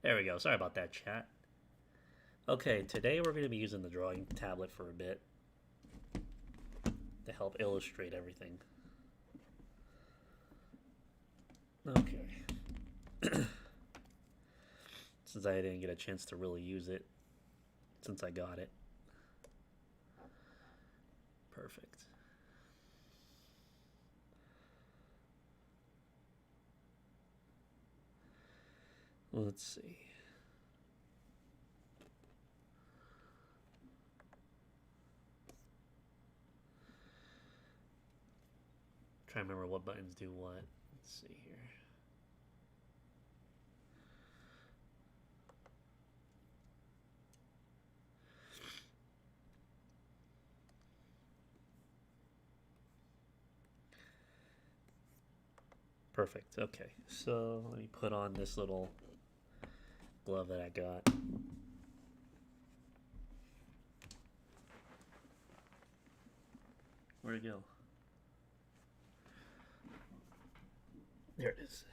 There we go. Sorry about that, chat. Okay, today we're going to be using the drawing tablet for a bit to help illustrate everything. Okay. Since I didn't get a chance to really use it since I got it. Perfect. Let's see. Try to remember what buttons do what. Let's see here. Perfect. Okay, so let me put on this little glove that I got. Where'd it go? There it is.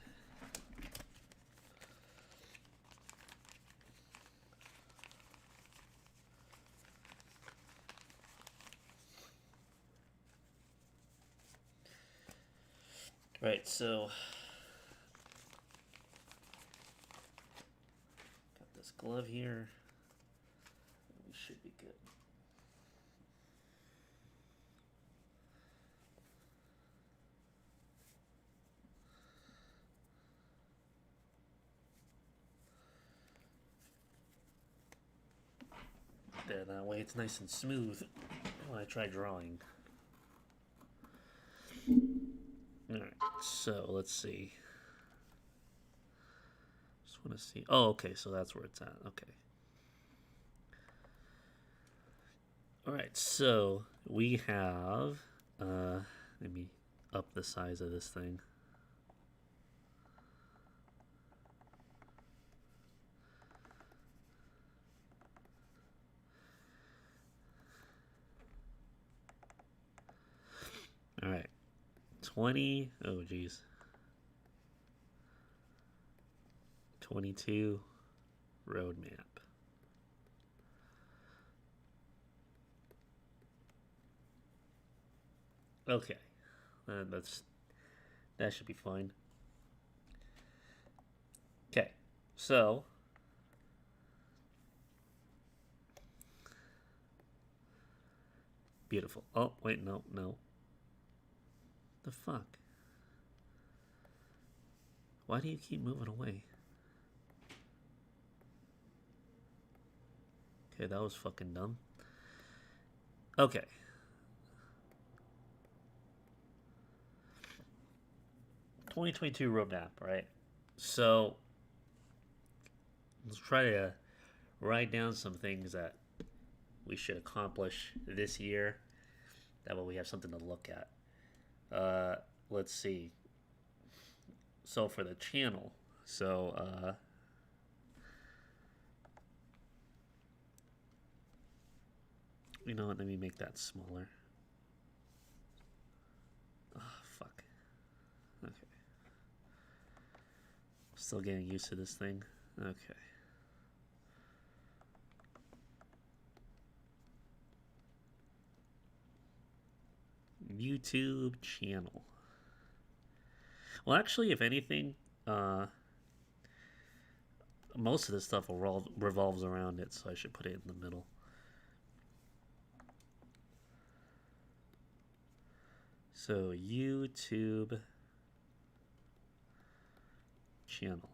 Right, so got this glove here. We should be good. There, that way it's nice and smooth when I try drawing. Alright, so let's see. Just want to see. Oh, okay, so that's where it's at. Okay. Alright, so we have. Let me up the size of this thing. Alright. 20. Oh, geez. 22 roadmap. Okay. That should be fine. Okay. So. Beautiful. Oh, wait, no. The fuck? Why do you keep moving away? Okay, that was fucking dumb. Okay. (2022) roadmap, right? So let's try to write down some things that we should accomplish this year. That way we have something to look at. Let's see. So for the channel, you know what? Let me make that smaller. Oh, fuck. Okay. Still getting used to this thing. Okay. YouTube channel. Well, actually, if anything, most of this stuff revolves around it, so I should put it in the middle. So, YouTube channel.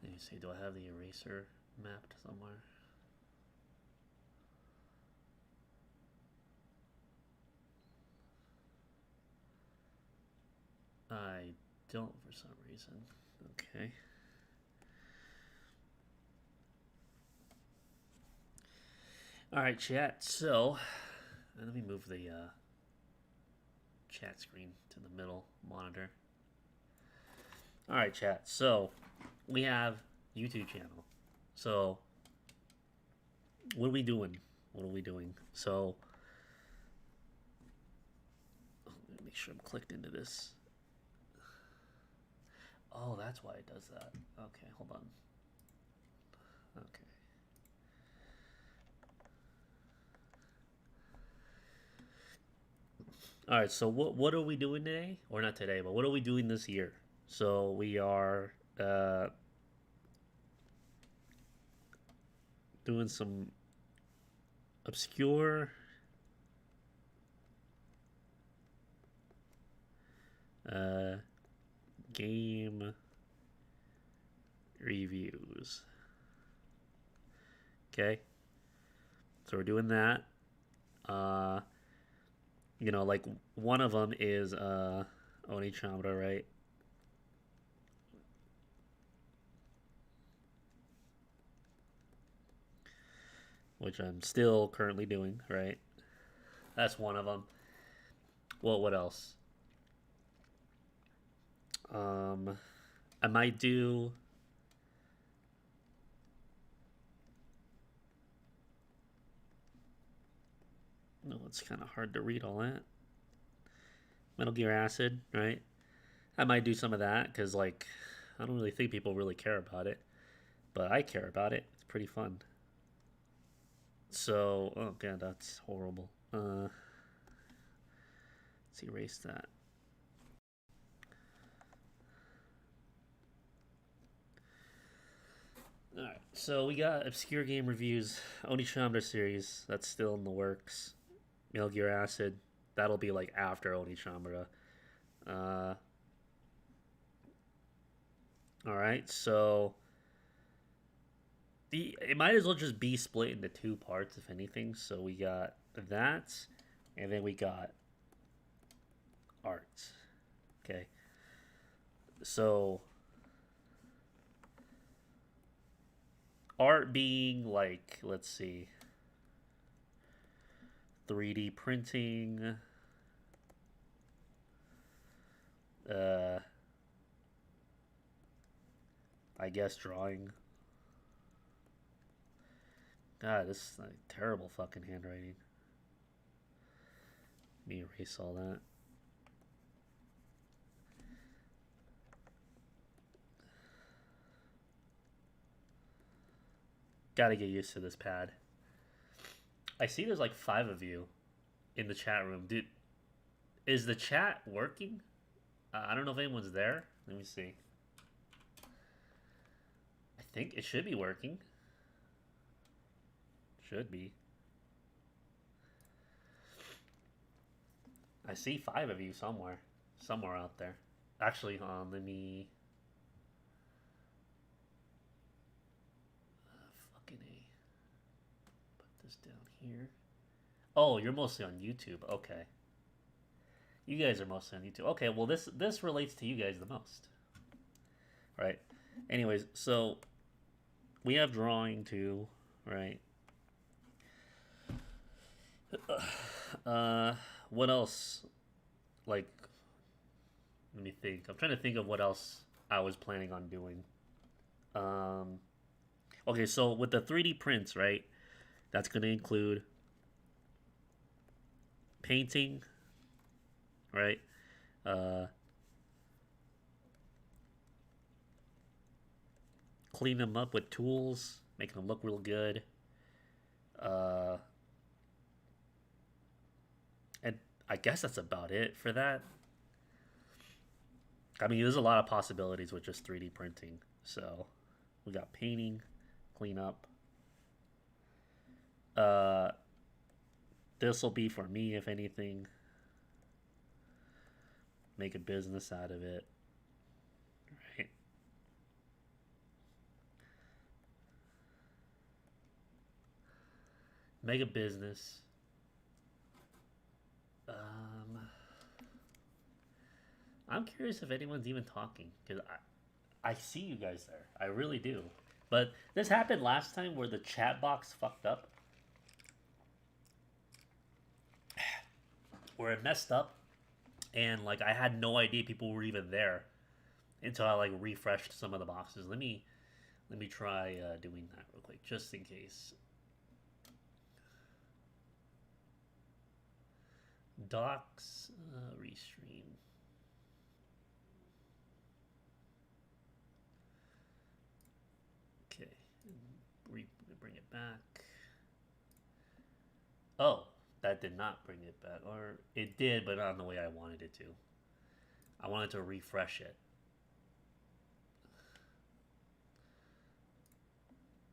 Let me see, do I have the eraser mapped somewhere? I don't for some reason. Okay. Alright, chat. So, let me move the chat screen to the middle monitor. Alright, chat. So, we have YouTube channel. So, what are we doing? So, let me make sure I'm clicked into this. Oh, that's why it does that. Okay, hold on. Okay. All right. So what are we doing today? Or not today, but what are we doing this year? So we are doing some obscure uh, game reviews. Okay. So we're doing that. Uh, like one of them is Oni Chamra, right? Which I'm still currently doing, right? That's one of them. Well, what else? Um, I might do. No, it's kind of hard to read all that. Metal Gear Acid, right? I might do some of that because, like, I don't really think people really care about it, but I care about it. It's pretty fun. So, oh god, that's horrible. Let's erase that. Alright, so we got obscure game reviews, Onichamra series, that's still in the works. Metal Gear Acid, that'll be like after Onichamra. Alright, so it might as well just be split into two parts, if anything. So we got that, and then we got art. Okay. So art being like, let's see, 3D printing, uh, I guess drawing. God, this is like terrible fucking handwriting. Let me erase all that. Gotta get used to this pad. I see there's like 5 of you in the chat room. Dude, is the chat working? I don't know if anyone's there. Let me see. I think it should be working. Should be. I see 5 of you somewhere. Somewhere out there. Actually, let me... fucking A. Put this down here. Oh, you're mostly on YouTube. Okay. You guys are mostly on YouTube. Okay, well this relates to you guys the most. Right? Anyways, so we have drawing too, right? What else? Like, let me think. I'm trying to think of what else I was planning on doing. Um, okay, so with the 3D prints, right? That's going to include painting, right? Uh, clean them up with tools, making them look real good. Uh, and I guess that's about it for that. I mean, there's a lot of possibilities with just 3D printing. So we got painting, clean up. Uh, this will be for me, if anything. Make a business out of it. Right? Make a business. I'm curious if anyone's even talking because I see you guys there. I really do. But this happened last time where the chat box fucked up, where it messed up, and like I had no idea people were even there until I like refreshed some of the boxes. Let me try doing that real quick, just in case. Docs restream. Oh, that did not bring it back. Or it did, but not in the way I wanted it to. I wanted to refresh it.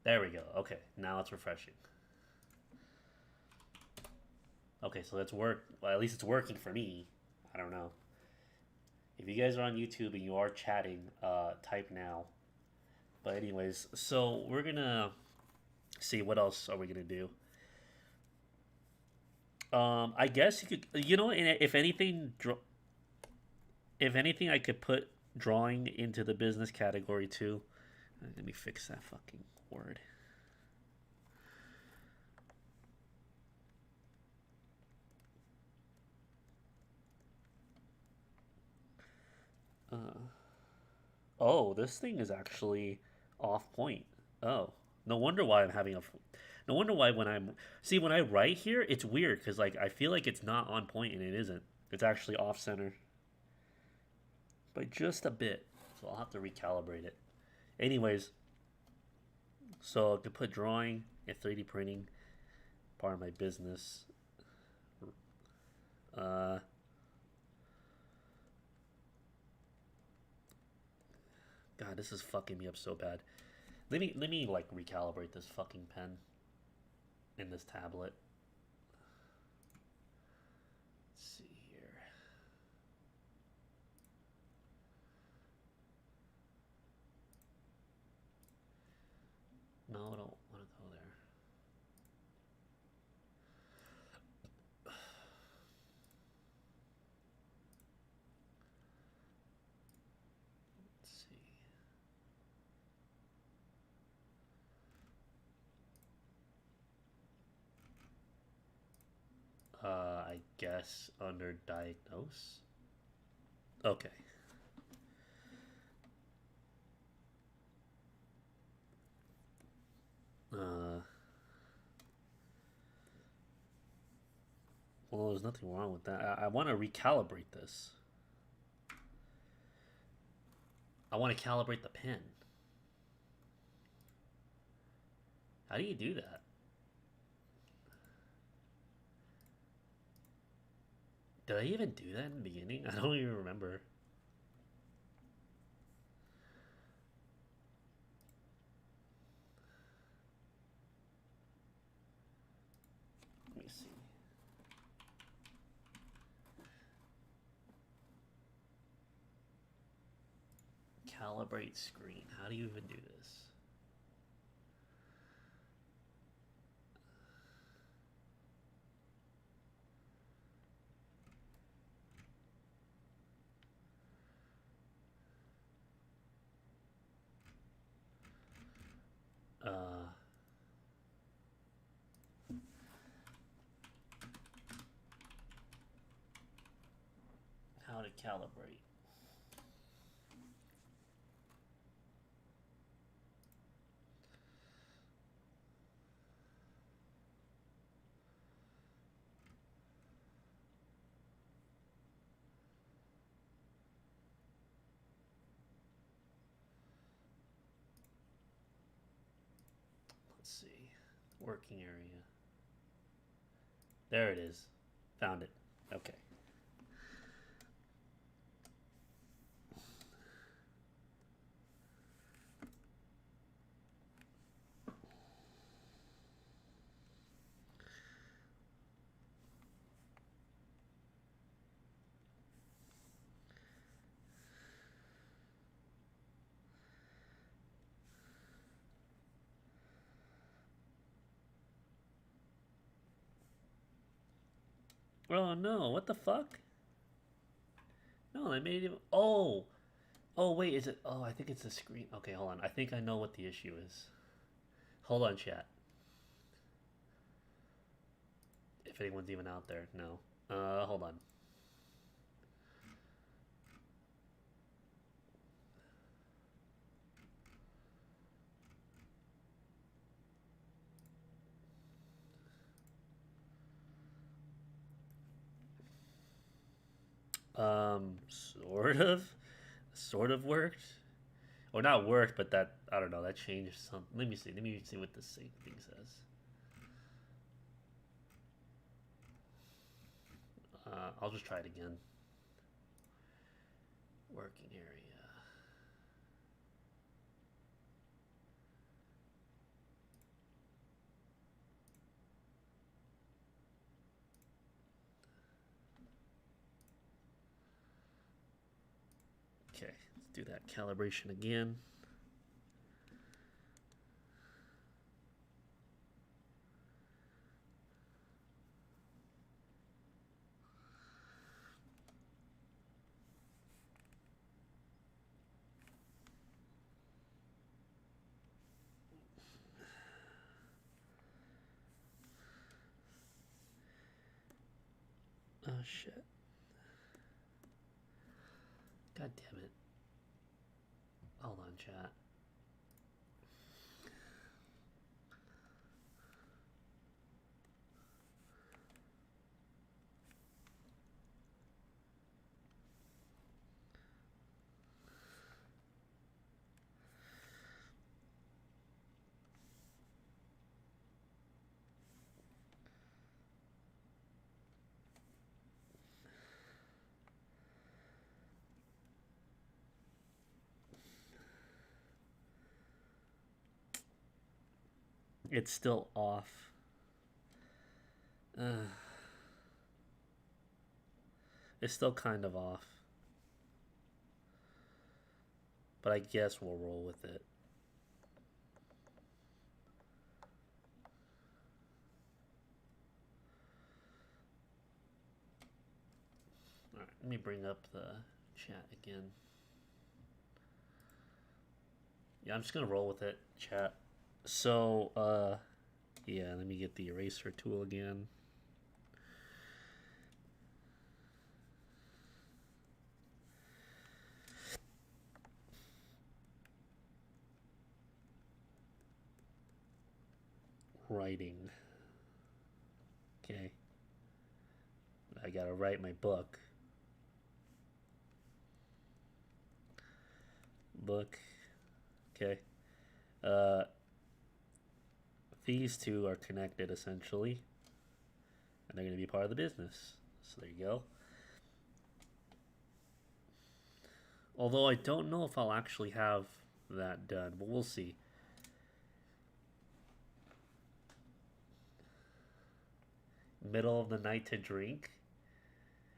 There we go. Okay, now it's refreshing. Okay, so let's work. Well, at least it's working for me. I don't know. If you guys are on YouTube and you are chatting, type now. But anyways, so we're gonna see what else are we gonna do. I guess you could, you know, if anything, I could put drawing into the business category too. Let me fix that fucking word. Uh, oh, this thing is actually off point. Oh, no wonder why I'm having a. No wonder why when I'm see when I write here, it's weird because like I feel like it's not on point and it isn't. It's actually off center by just a bit, so I'll have to recalibrate it. Anyways, so I could put drawing and 3D printing part of my business. Uh, God, this is fucking me up so bad. Let me like recalibrate this fucking pen in this tablet. Let's see here. No, I don't want to go there. Let's see. I guess under diagnose. Okay. Uh, well, there's nothing wrong with that. I want to recalibrate this. I want to calibrate the pen. How do you do that? Did I even do that in the beginning? I don't even remember. Let me see. Calibrate screen. How do you even do this? Uh, how to calibrate. Let's see. Working area. There it is. Found it. Okay. Oh no, what the fuck? No, they made it. Oh! Oh, wait, is it? Oh, I think it's the screen. Okay, hold on. I think I know what the issue is. Hold on, chat. If anyone's even out there. No. Hold on. Sort of worked. Or not worked, but that, I don't know, that changed something. Let me see what this thing says. I'll just try it again. Working area. Okay, let's do that calibration again. Oh shit. God damn it. Hold on, chat. It's still off. It's still kind of off. But I guess we'll roll with it. Alright, let me bring up the chat again. Yeah, I'm just gonna roll with it, chat. So, yeah, let me get the eraser tool again. Writing. Okay. I gotta write my book. Book. Okay. These two are connected essentially, and they're going to be part of the business. So there you go. Although I don't know if I'll actually have that done, but we'll see. Middle of the night to drink?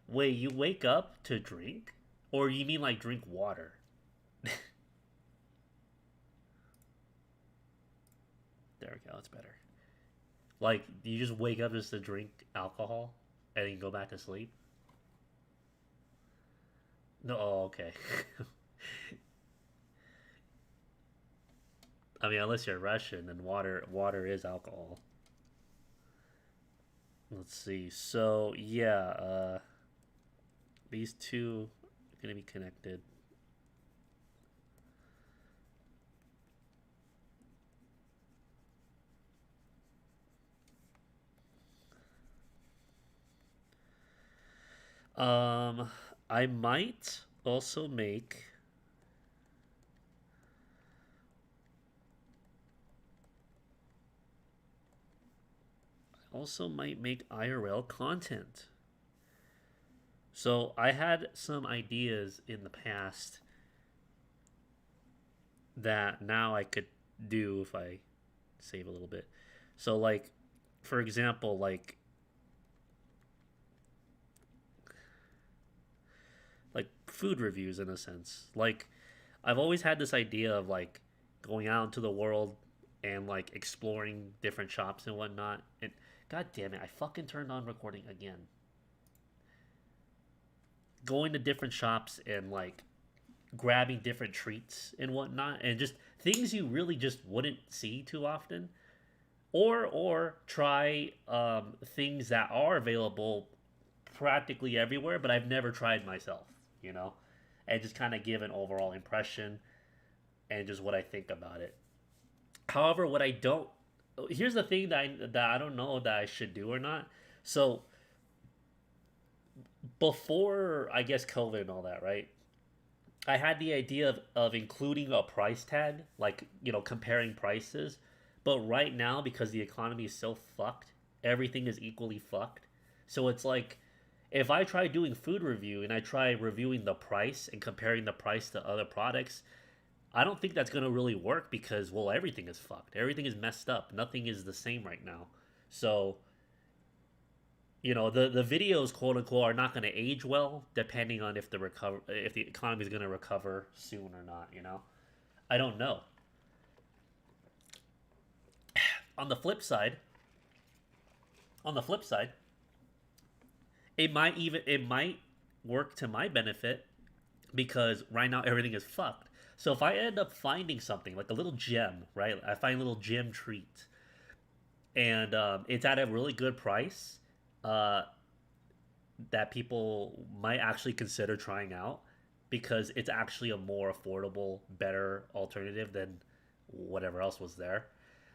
Wait, you wake up to drink? Or you mean like drink water? There we go, it's better. Like, you just wake up just to drink alcohol and then go back to sleep? No, oh, okay. I mean, unless you're Russian, then water is alcohol. Let's see. So yeah, these two are gonna be connected. I might also make IRL content. So I had some ideas in the past that now I could do if I save a little bit. So like, for example, like food reviews in a sense. Like I've always had this idea of like going out into the world and like exploring different shops and whatnot. And god damn it, I fucking turned on recording again. Going to different shops and like grabbing different treats and whatnot, and just things you really just wouldn't see too often, or try things that are available practically everywhere, but I've never tried myself. You know, and just kind of give an overall impression and just what I think about it. However, what I don't here's the thing that I don't know that I should do or not. So before I guess COVID and all that, right? I had the idea of including a price tag, like, you know, comparing prices. But right now, because the economy is so fucked, everything is equally fucked. So it's like, if I try doing food review and I try reviewing the price and comparing the price to other products, I don't think that's going to really work because, well, everything is fucked. Everything is messed up. Nothing is the same right now. So, the videos, quote unquote, are not going to age well depending on if the economy is going to recover soon or not. I don't know. On the flip side, on the flip side, it might work to my benefit because right now everything is fucked. So if I end up finding something like a little gem, right? I find a little gem treat, and it's at a really good price uh, that people might actually consider trying out because it's actually a more affordable, better alternative than whatever else was there.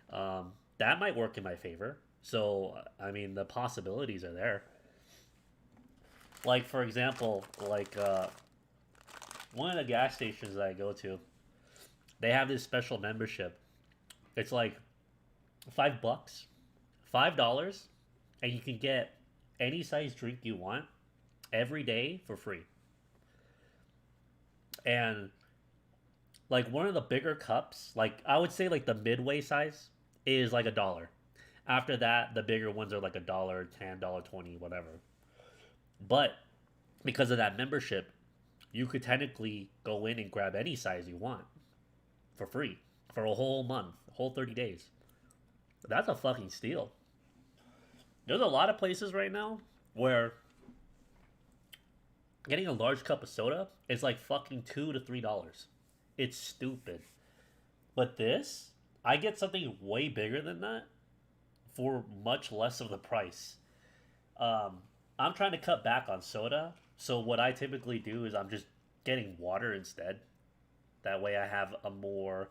That might work in my favor. So I mean, the possibilities are there. Like for example, like one of the gas stations that I go to, they have this special membership. It's like $5, $5, and you can get any size drink you want every day for free. And like one of the bigger cups, like I would say like the midway size is like $1. After that, the bigger ones are like $1, 10, $20, whatever. But because of that membership, you could technically go in and grab any size you want for free for a whole month, a whole 30 days. That's a fucking steal. There's a lot of places right now where getting a large cup of soda is like fucking $2 to $3. It's stupid. But this, I get something way bigger than that for much less of the price. Um, I'm trying to cut back on soda, so what I typically do is I'm just getting water instead. That way, I have a more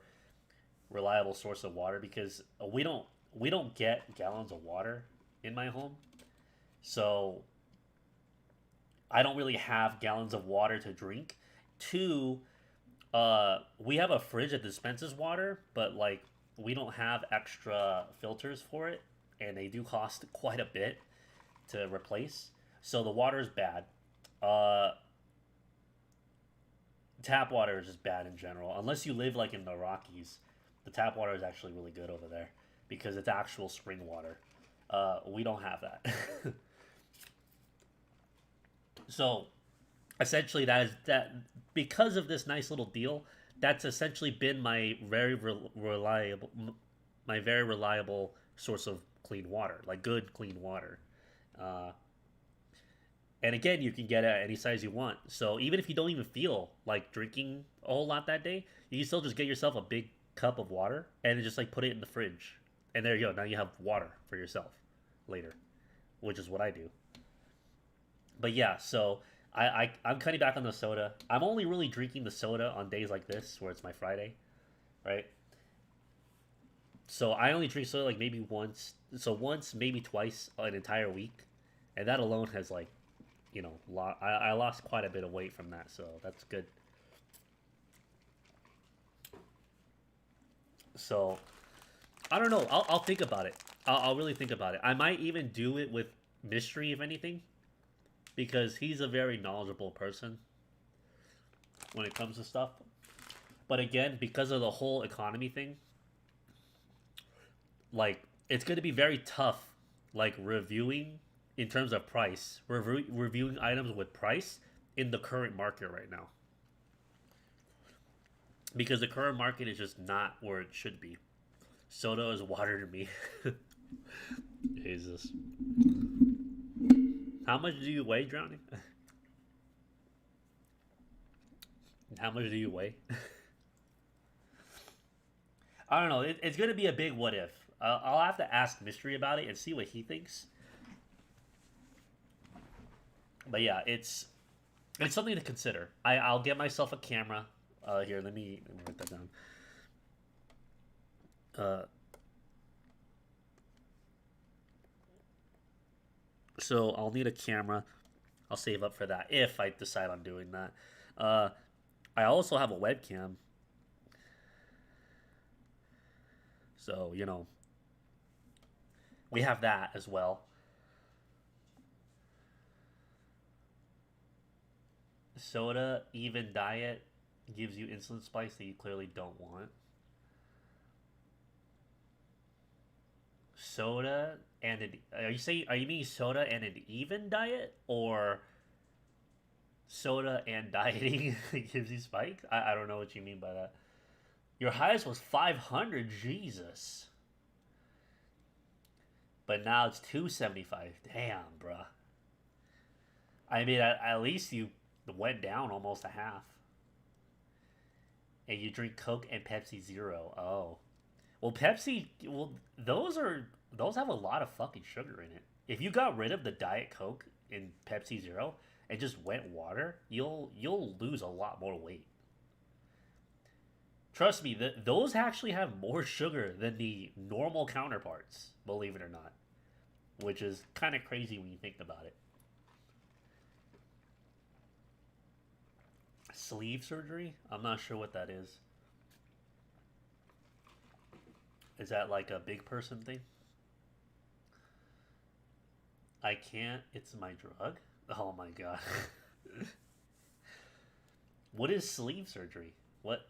reliable source of water because we don't get gallons of water in my home, so I don't really have gallons of water to drink. Two, we have a fridge that dispenses water, but like we don't have extra filters for it, and they do cost quite a bit to replace. So the water is bad. Uh, Tap water is just bad in general. Unless you live like in the Rockies, the tap water is actually really good over there because it's actual spring water. We don't have that. So essentially, that is that because of this nice little deal. That's essentially been my very reliable source of clean water, like good clean water. Uh, and again, you can get it at any size you want. So even if you don't even feel like drinking a whole lot that day, you can still just get yourself a big cup of water and just like put it in the fridge. And there you go. Now you have water for yourself later, which is what I do. But yeah, so I'm cutting back on the soda. I'm only really drinking the soda on days like this where it's my Friday, right? So I only drink soda like maybe once. So once, maybe twice an entire week, and that alone has like, I lost quite a bit of weight from that. So that's good. So I don't know. I'll think about it. I'll really think about it. I might even do it with Mystery, if anything, because he's a very knowledgeable person when it comes to stuff. But again, because of the whole economy thing, like it's going to be very tough, like reviewing in terms of price, reviewing items with price in the current market right now, because the current market is just not where it should be. Soda is water to me. Jesus. How much do you weigh, Drowning? How much do you weigh? I don't know. It's going to be a big what if. I'll have to ask Mystery about it and see what he thinks. But yeah, it's something to consider. I'll get myself a camera. Here, let me write that down. Uh, so I'll need a camera. I'll save up for that if I decide on doing that. Uh, I also have a webcam, so we have that as well. Soda, even diet, gives you insulin spikes that you clearly don't want. Soda and an are you meaning soda and an even diet, or soda and dieting gives you spikes? I don't know what you mean by that. Your highest was 500, Jesus. But now it's 275. Damn, bruh. I mean, at least you went down almost a half. And you drink Coke and Pepsi Zero. Oh. Well, Pepsi, well, those have a lot of fucking sugar in it. If you got rid of the Diet Coke in Pepsi Zero and just went water, you'll lose a lot more weight. Trust me, those actually have more sugar than the normal counterparts, believe it or not, which is kind of crazy when you think about it. Sleeve surgery? I'm not sure what that is. Is that like a big person thing? I can't. It's my drug. Oh my god. What is sleeve surgery? What?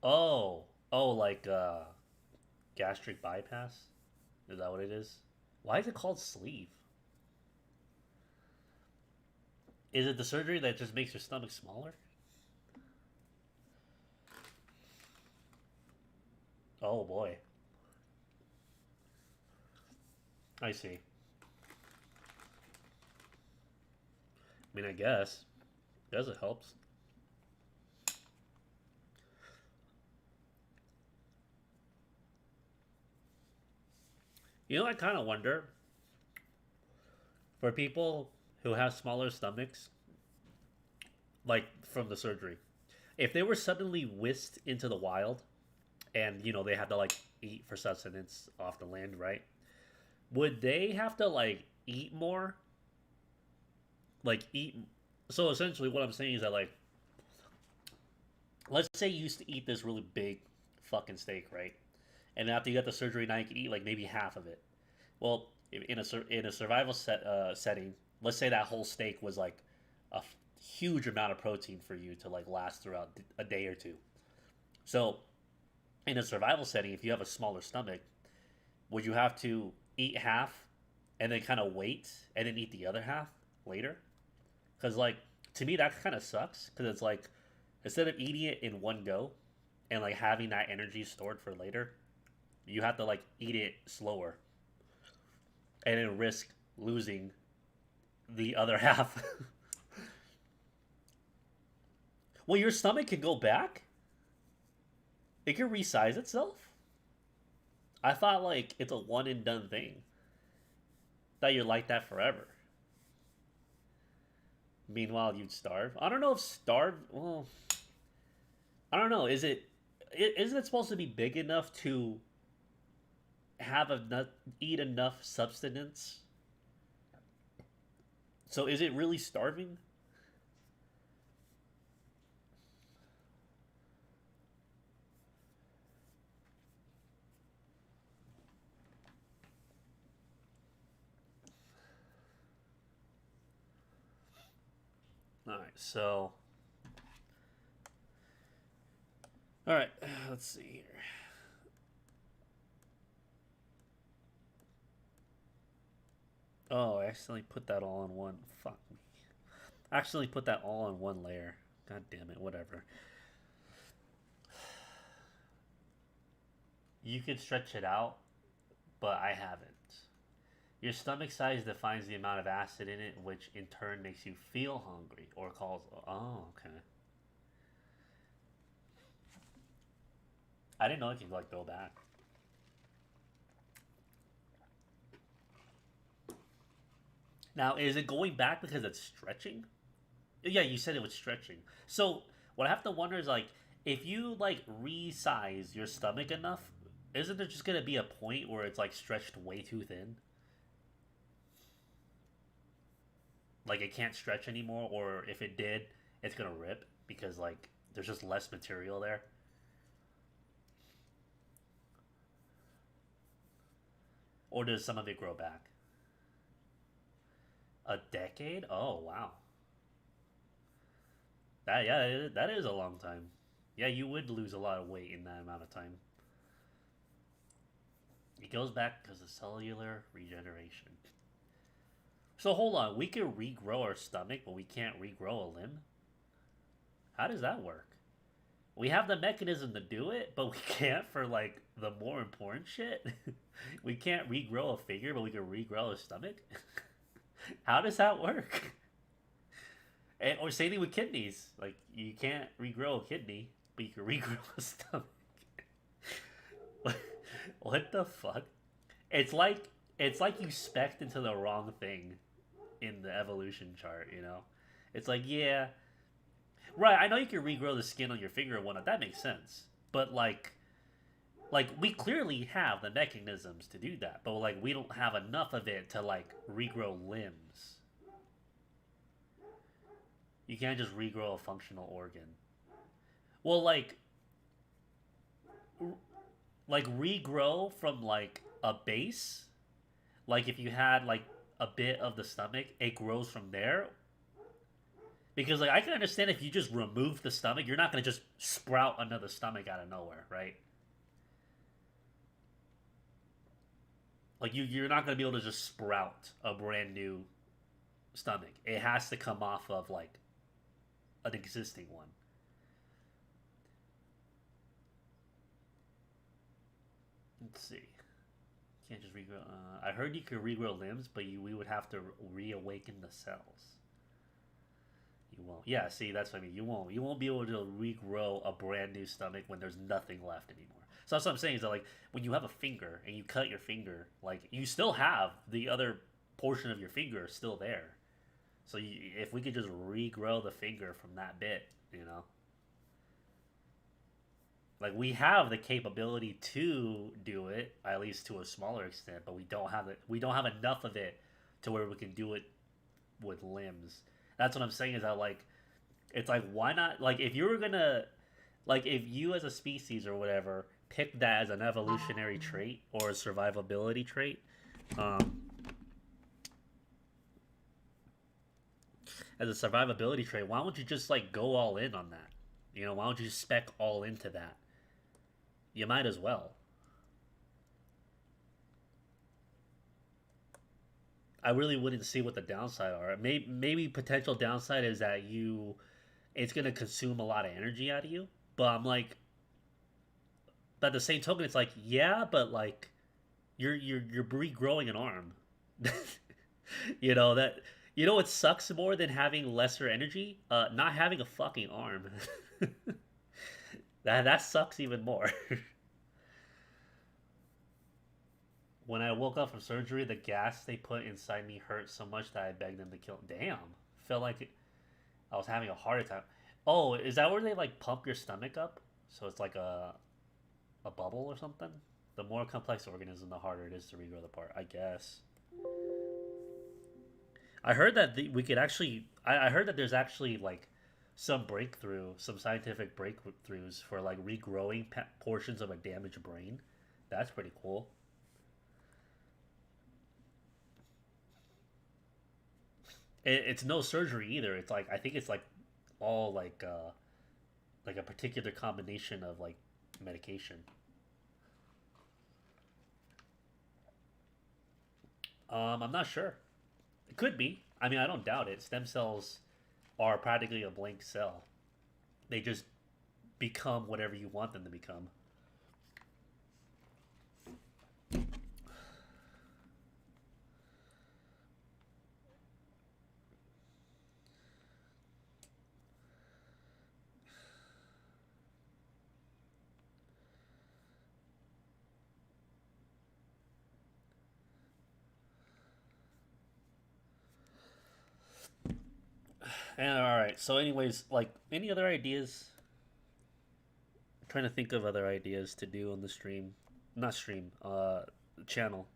Oh, like gastric bypass. Is that what it is? Why is it called sleeve? Is it the surgery that just makes your stomach smaller? Oh boy. I see. I mean, I guess. Does it helps? You know, I kind of wonder for people who have smaller stomachs, like from the surgery, if they were suddenly whisked into the wild and, they had to like eat for sustenance off the land, right? Would they have to like eat more? Like eat. So essentially, what I'm saying is that, like, let's say you used to eat this really big fucking steak, right? And after you got the surgery, now you can eat like maybe half of it. Well, in a survival setting, let's say that whole steak was like a huge amount of protein for you to like last throughout a day or two. So in a survival setting, if you have a smaller stomach, would you have to eat half and then kind of wait and then eat the other half later? Because, like, to me, that kind of sucks. Because it's like, instead of eating it in one go and like having that energy stored for later, you have to like eat it slower and then risk losing the other half. Well, your stomach can go back. It can resize itself. I thought like it's a one and done thing. That you're like that forever. Meanwhile, you'd starve. I don't know if starve. Well, I don't know. Isn't it supposed to be big enough to have enough, eat enough substance? So is it really starving? All right. So, all right. Let's see here. Oh, I accidentally put that all in one. Fuck me. I accidentally put that all in one layer. God damn it. Whatever. You could stretch it out, but I haven't. Your stomach size defines the amount of acid in it, which in turn makes you feel hungry or calls. Oh, okay. I didn't know it could like go back. Now, is it going back because it's stretching? Yeah, you said it was stretching. So what I have to wonder is like, if you like resize your stomach enough, isn't there just gonna be a point where it's like stretched way too thin? Like it can't stretch anymore, or if it did, it's gonna rip because like there's just less material there. Or does some of it grow back? A decade? Oh wow. That yeah, that is a long time. Yeah, you would lose a lot of weight in that amount of time. It goes back because of cellular regeneration. So hold on, we can regrow our stomach, but we can't regrow a limb. How does that work? We have the mechanism to do it, but we can't for like the more important shit. We can't regrow a finger, but we can regrow a stomach. How does that work? And, or same thing with kidneys. Like you can't regrow a kidney, but you can regrow a stomach. What the fuck? It's like it's like you specced into the wrong thing in the evolution chart. You know, it's like yeah, right. I know you can regrow the skin on your finger and whatnot. That makes sense. But like we clearly have the mechanisms to do that, but like we don't have enough of it to like regrow limbs. You can't just regrow a functional organ. Well, like regrow from like a base. Like if you had like a bit of the stomach, it grows from there. Because like I can understand if you just remove the stomach, you're not gonna just sprout another stomach out of nowhere, right? Like you're not gonna be able to just sprout a brand new stomach. It has to come off of like an existing one. Let's see. Can't just regrow. I heard you could regrow limbs, but we would have to reawaken the cells. You won't. Yeah, see, that's what I mean. You won't. You won't be able to regrow a brand new stomach when there's nothing left anymore. So that's what I'm saying is that like when you have a finger and you cut your finger, like you still have the other portion of your finger still there. So if we could just regrow the finger from that bit, you know, like we have the capability to do it at least to a smaller extent, but we don't have it. We don't have enough of it to where we can do it with limbs. That's what I'm saying is that like it's like why not like if you were gonna like if you as a species or whatever pick that as an evolutionary trait or a survivability trait, um, as a survivability trait, why don't you just like go all in on that? You know, why don't you spec all into that? You might as well. I really wouldn't see what the downside are. Maybe potential downside is that you it's gonna consume a lot of energy out of you. But I'm like, but at the same token, it's like yeah, but like you're regrowing an arm. You know that you know what sucks more than having lesser energy? Not having a fucking arm. That sucks even more. When I woke up from surgery, the gas they put inside me hurt so much that I begged them to kill. Damn, felt like I was having a heart attack. Oh, is that where they like pump your stomach up? So it's like a bubble or something. The more complex organism, the harder it is to regrow the part. I guess. I heard that we could actually. I heard that there's actually like some breakthrough, some scientific breakthroughs for like regrowing portions of a damaged brain. That's pretty cool. It's no surgery either. It's like I think it's like all like a particular combination of like medication. I'm not sure. It could be. I mean, I don't doubt it. Stem cells are practically a blank cell. They just become whatever you want them to become. And all right. So, anyways, like any other ideas? I'm trying to think of other ideas to do on the stream, not stream, channel.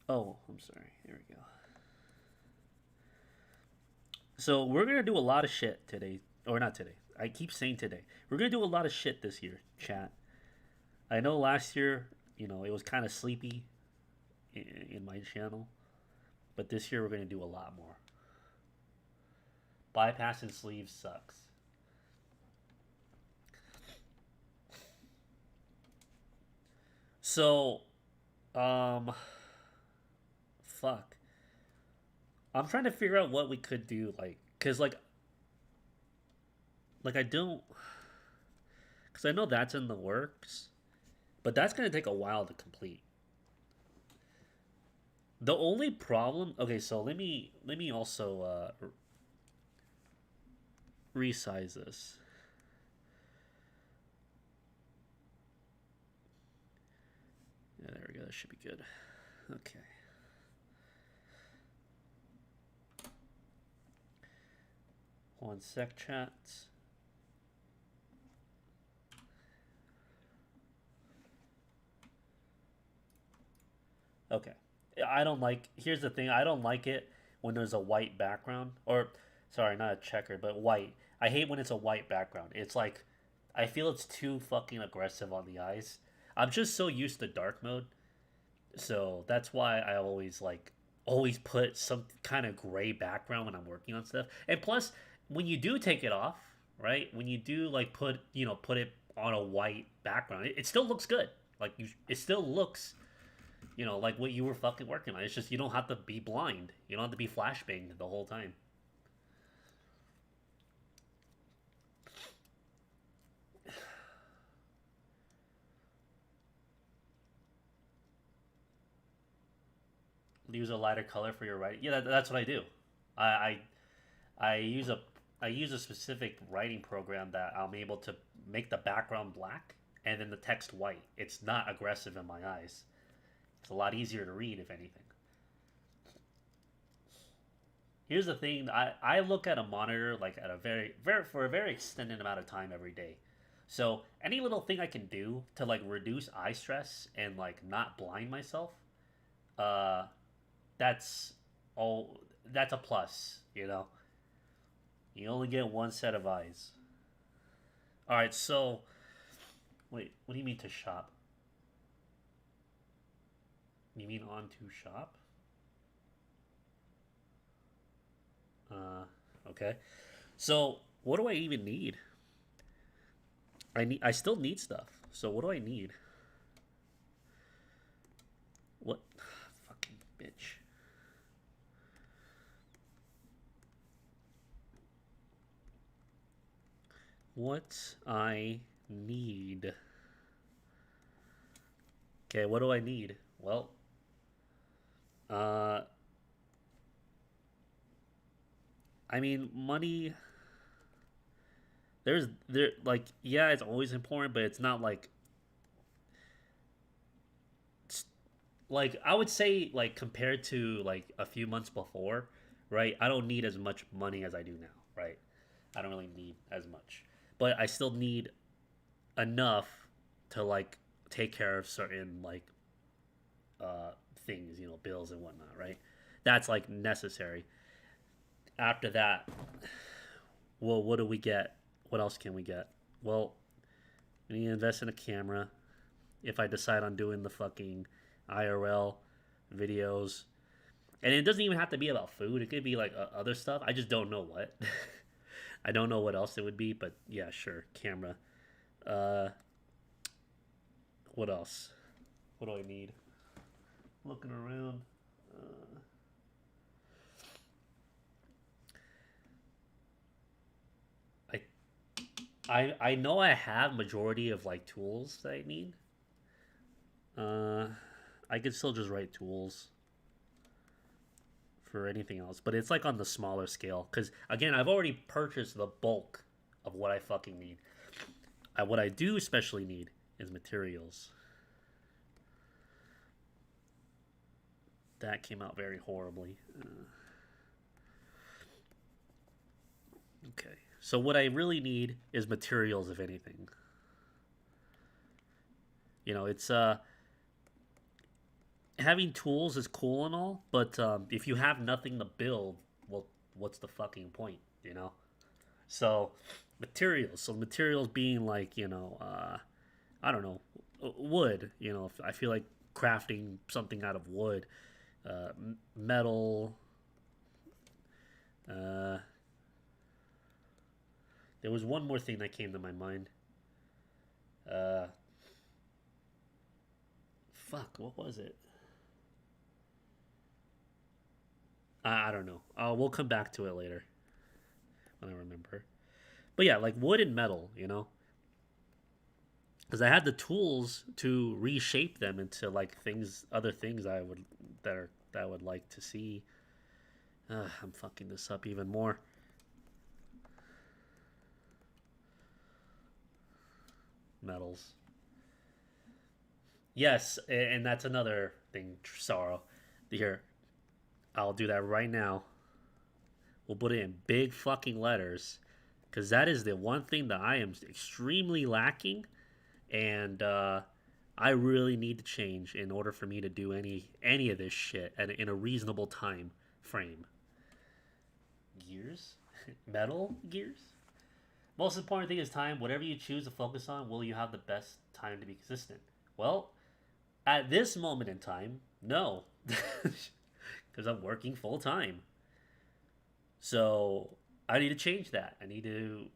Oh, I'm sorry. Here we go. So we're gonna do a lot of shit today, or not today. I keep saying today. We're gonna do a lot of shit this year, chat. I know last year, you know, it was kind of sleepy in my channel. But this year we're going to do a lot more. Bypassing sleeves sucks. So, fuck. I'm trying to figure out what we could do, like, cause like I don't, cause I know that's in the works, but that's gonna take a while to complete. The only problem, okay, so let me also resize this. Yeah, there we go. That should be good. Okay. One sec, chat. Okay. I don't like. Here's the thing. I don't like it when there's a white background, or sorry, not a checker, but white. I hate when it's a white background. It's like I feel it's too fucking aggressive on the eyes. I'm just so used to dark mode, so that's why I always put some kind of gray background when I'm working on stuff. And plus, when you do take it off, right? When you do like put it on a white background, it still looks good. It still looks like what you were fucking working on. It's just you don't have to be blind. You don't have to be flashbanged the whole time. Use a lighter color for your writing. Yeah, that's what I do. I, I I use a specific writing program that I'm able to make the background black and then the text white. It's not aggressive in my eyes. It's a lot easier to read, if anything. Here's the thing: I look at a monitor like at a very for a very extended amount of time every day. So any little thing I can do to like reduce eye stress and like not blind myself, uh, that's all. That's a plus, you know. You only get one set of eyes. All right, so wait, what do you mean to shop? You mean on to shop? Uh, okay. So what do I even need? I still need stuff. So what do I need? What? Fucking bitch. What I need. Okay, what do I need? Well, uh, I mean, money. There like yeah, it's always important, but it's not like I would say like compared to like a few months before, right? I don't need as much money as I do now, right? I don't really need as much, but I still need enough to like take care of certain like uh things, bills and whatnot, right? That's like necessary. After that, well, what do we get? What else can we get? Well, we need to invest in a camera. If I decide on doing the fucking IRL videos, and it doesn't even have to be about food. It could be like other stuff. I just don't know what. I don't know what else it would be, but yeah, sure, camera. Uh, what else? What do I need? Looking around. Uh, I I know I have majority of like tools that I need. Uh, I could still just write tools for anything else, but it's like on the smaller scale. Because again, I've already purchased the bulk of what I fucking need. What I do especially need is materials. That came out very horribly. Okay, so what I really need is materials, if anything. It's having tools is cool and all, but if you have nothing to build, well, what's the fucking point? So materials. So materials being like I don't know, wood. I feel like crafting something out of wood. Metal. Uh, there was one more thing that came to my mind. Uh, Fuck, what was it? I don't know. We'll come back to it later when I remember. But yeah, like wood and metal, because I had the tools to reshape them into like things, other things that I would like to see. I'm fucking this up even more. Metals. Yes, and that's another thing. Sorrow. Here, I'll do that right now. We'll put it in big fucking letters, because that is the one thing that I am extremely lacking, and I really need to change in order for me to do any of this shit in a reasonable time frame. Gears, metal gears. Most important thing is time. Whatever you choose to focus on, will you have the best time to be consistent? Well, at this moment in time, no, because I'm working full time. So I need to change that. I need to,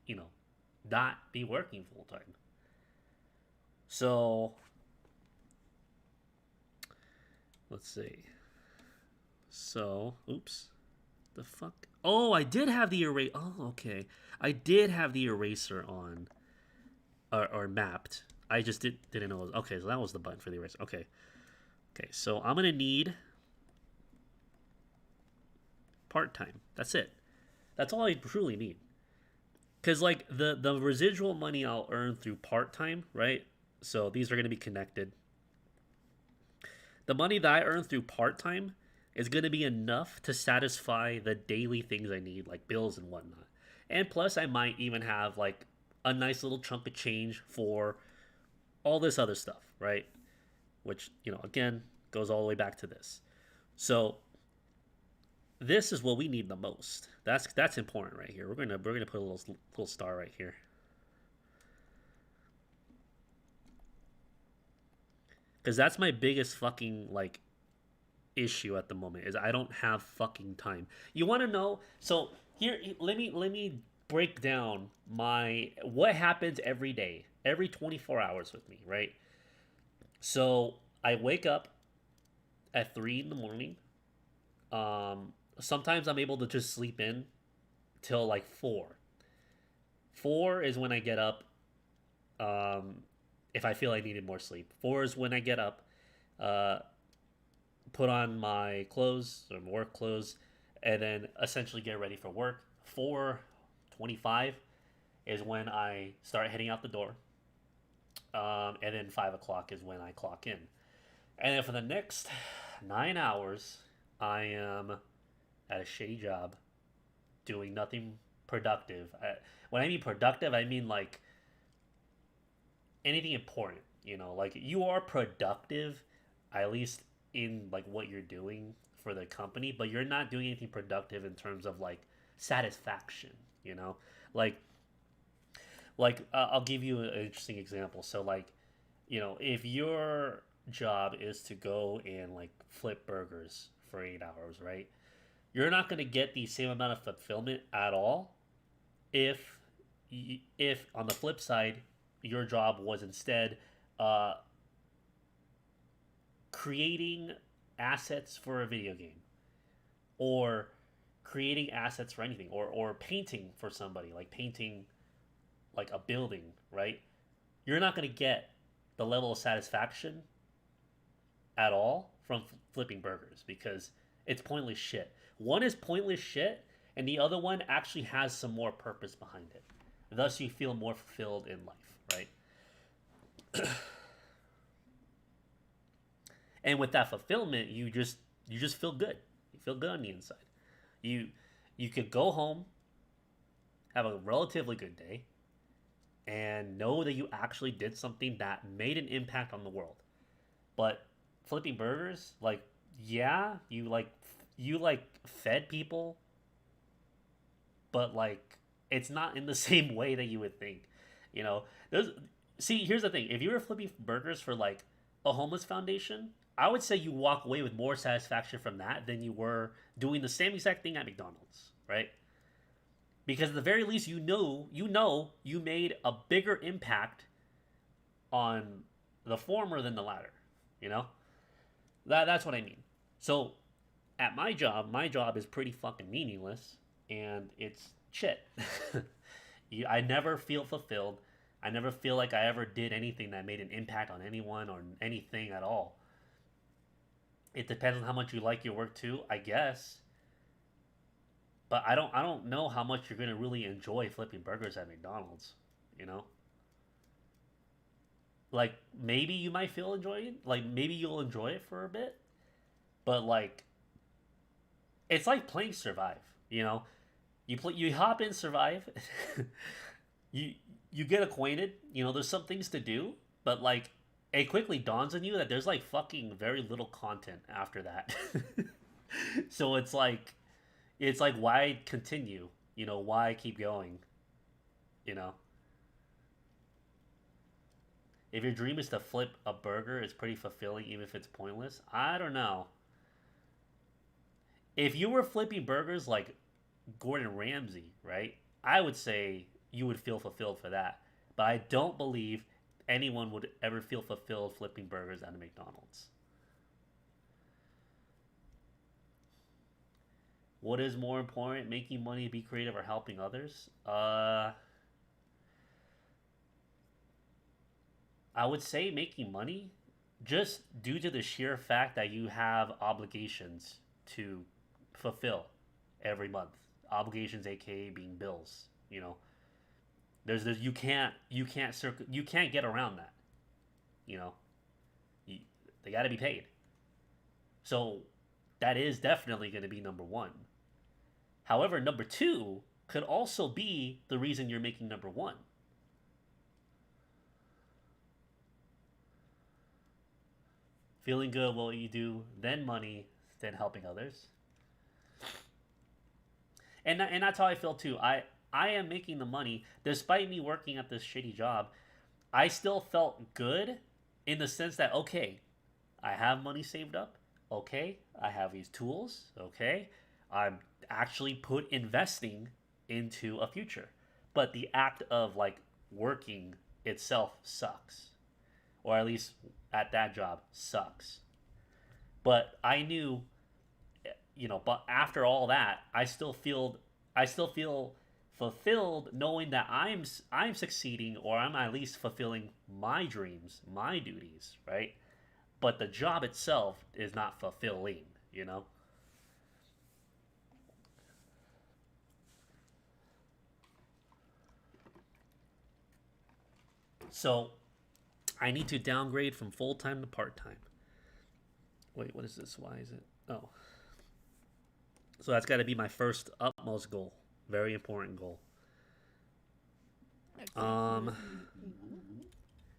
you know, not be working full time. So let's see. So, oops. The fuck? Oh, I did have the eraser. Oh, okay. I did have the eraser on or mapped. I just didn't know. Okay, so that was the button for the eraser. Okay. Okay, so I'm gonna need part time. That's it. That's all I truly need. Cause like the residual money I'll earn through part time, right? So these are gonna be connected. The money that I earn through part time is gonna be enough to satisfy the daily things I need, like bills and whatnot. And plus, I might even have like a nice little chunk of change for all this other stuff, right? Which again goes all the way back to this. So this is what we need the most. That's important right here. We're gonna put a little star right here, because that's my biggest fucking like issue at the moment is I don't have fucking time. You want to know? So here, let me break down my what happens every day, every 24 hours with me, right? So I wake up at 3 in the morning. Sometimes I'm able to just sleep in till like 4. 4 is when I get up. If I feel I needed more sleep, 4 is when I get up. Uh, Put on my clothes or my work clothes, and then essentially get ready for work. 4:25 is when I start heading out the door, and then 5 o'clock is when I clock in. And then for the next 9 hours, I am at a shitty job doing nothing productive. When I mean productive, I mean like anything important. Like you are productive, at least in like what you're doing for the company, but you're not doing anything productive in terms of like satisfaction. Like I'll give you an interesting example. So like if your job is to go and like flip burgers for 8 hours, right? You're not going to get the same amount of fulfillment at all if if on the flip side your job was instead uh, creating assets for a video game, or creating assets for anything, or painting for somebody, like painting like a building, right? You're not going to get the level of satisfaction at all from flipping burgers, because it's pointless shit. One is pointless shit, and the other one actually has some more purpose behind it. Thus, you feel more fulfilled in life, right? And with that fulfillment, you just feel good. You feel good on the inside. You you could go home, have a relatively good day, and know that you actually did something that made an impact on the world. But flipping burgers, like, yeah, you like fed people, but like it's not in the same way that you would think. There's See, here's the thing. If you were flipping burgers for like a homeless foundation, I would say you walk away with more satisfaction from that than you were doing the same exact thing at McDonald's, right? Because at the very least, you made a bigger impact on the former than the latter. You know that's what I mean. So at my job is pretty fucking meaningless, and it's shit. I never feel fulfilled. I never feel like I ever did anything that made an impact on anyone or anything at all. It depends on how much you like your work too, I guess. But I don't know how much you're gonna really enjoy flipping burgers at McDonald's. You know, like maybe you might feel enjoying, like maybe you'll enjoy it for a bit, but like it's like playing Survive. You know, you hop in Survive, you you get acquainted. You know, there's some things to do, but like it quickly dawns on you that there's like fucking very little content after that. So it's like why continue? You know, why keep going? You know, if your dream is to flip a burger, it's pretty fulfilling, even if it's pointless. I don't know. If you were flipping burgers like Gordon Ramsay, right? I would say you would feel fulfilled for that. But I don't believe anyone would ever feel fulfilled flipping burgers at a McDonald's. What is more important, making money, be creative, or helping others? I would say making money, just due to the sheer fact that you have obligations to fulfill every month. Obligations, aka being bills. You know, there's you can't get around that. You know, you, they got to be paid. So that is definitely going to be number one. However, number two could also be the reason you're making number one. Feeling good what you do, then money, then helping others. And that's how I feel too. I am making the money despite me working at this shitty job. I still felt good in the sense that okay, I have money saved up. Okay, I have these tools. Okay, I'm actually put investing into a future. But the act of like working itself sucks, or at least at that job sucks. But I knew, but after all that, I still feel fulfilled knowing that I'm succeeding, or I'm at least fulfilling my dreams, my duties, right? But the job itself is not fulfilling, you know? So I need to downgrade from full time to part time. Wait, what is this? Why is it? Oh, so that's got to be my first utmost goal. Very important goal. Um,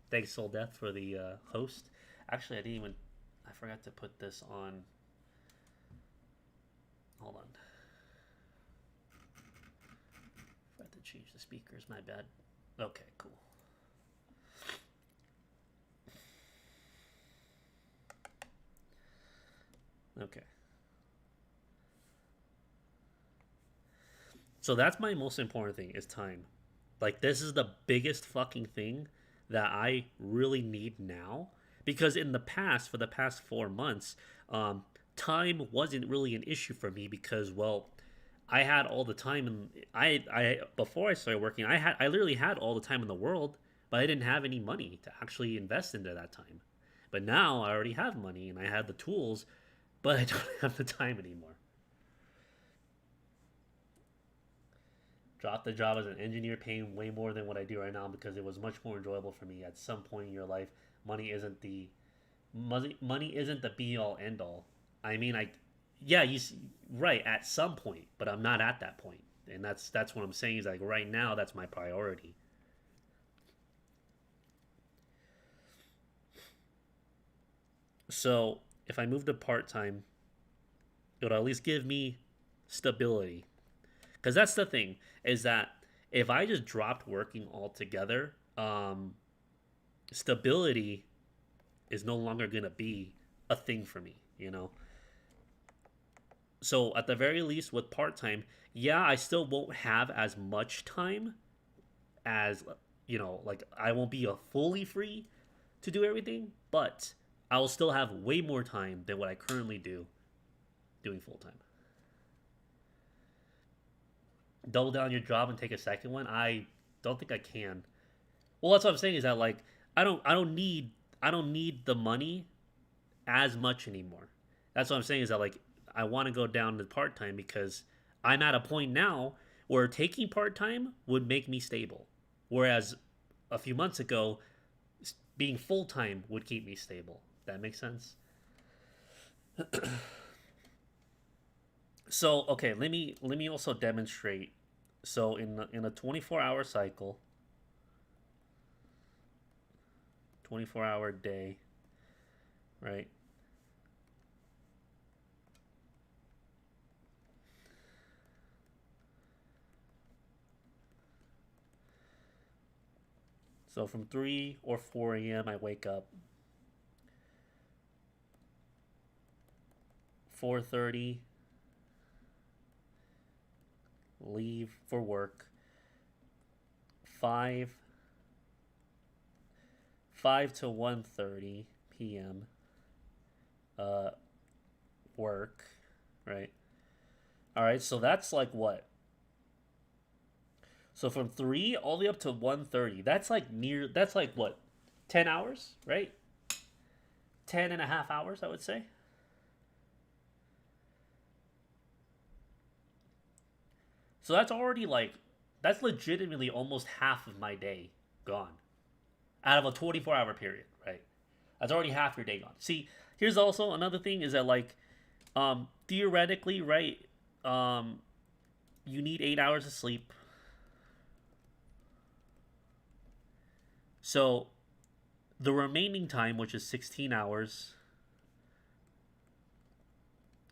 Thanks, Soul Death, for the host. Actually, I forgot to put this on. Hold on. Forgot to change the speakers. My bad. Okay, cool. Okay. So that's my most important thing is time. Like this is the biggest fucking thing that I really need now because in the past, for the past 4 months, time wasn't really an issue for me because I had all the time and I before I started working, I literally had all the time in the world, but I didn't have any money to actually invest into that time. But now I already have money and I have the tools, but I don't have the time anymore. Dropped the job as an engineer, paying way more than what I do right now because it was much more enjoyable for me at some point in your life. Money isn't the money isn't the be all end all. I mean, yeah, right at some point, but I'm not at that point, and that's what I'm saying is like right now that's my priority. So if I move to part time, it would at least give me stability. Because that's the thing is that if I just dropped working altogether, stability is no longer gonna be a thing for me, you know. So at the very least with part-time, yeah, I still won't have as much time as, like I won't be a fully free to do everything, but I will still have way more time than what I currently do doing full time. Double down your job and take a second one. I don't think I can. Well, that's what I'm saying is that like I don't need the money as much anymore. That's what I'm saying is that like I want to go down to part time because I'm at a point now where taking part time would make me stable, whereas a few months ago being full time would keep me stable. That makes sense. So okay, let me also demonstrate. So in a 24-hour cycle, 24-hour day, right? So from 3 or 4 a.m. I wake up. 4:30 leave for work. 5 5 to 1:30 p.m. uh work, right? All right, so that's like what? So from 3 all the way up to 1:30. That's like what? 10 hours, right? 10 and a half hours, I would say. So that's legitimately almost half of my day gone out of a 24-hour period, right? That's already half your day gone. See, here's also another thing is that like theoretically, right? Um you need 8 hours of sleep. So the remaining time, which is 16 hours,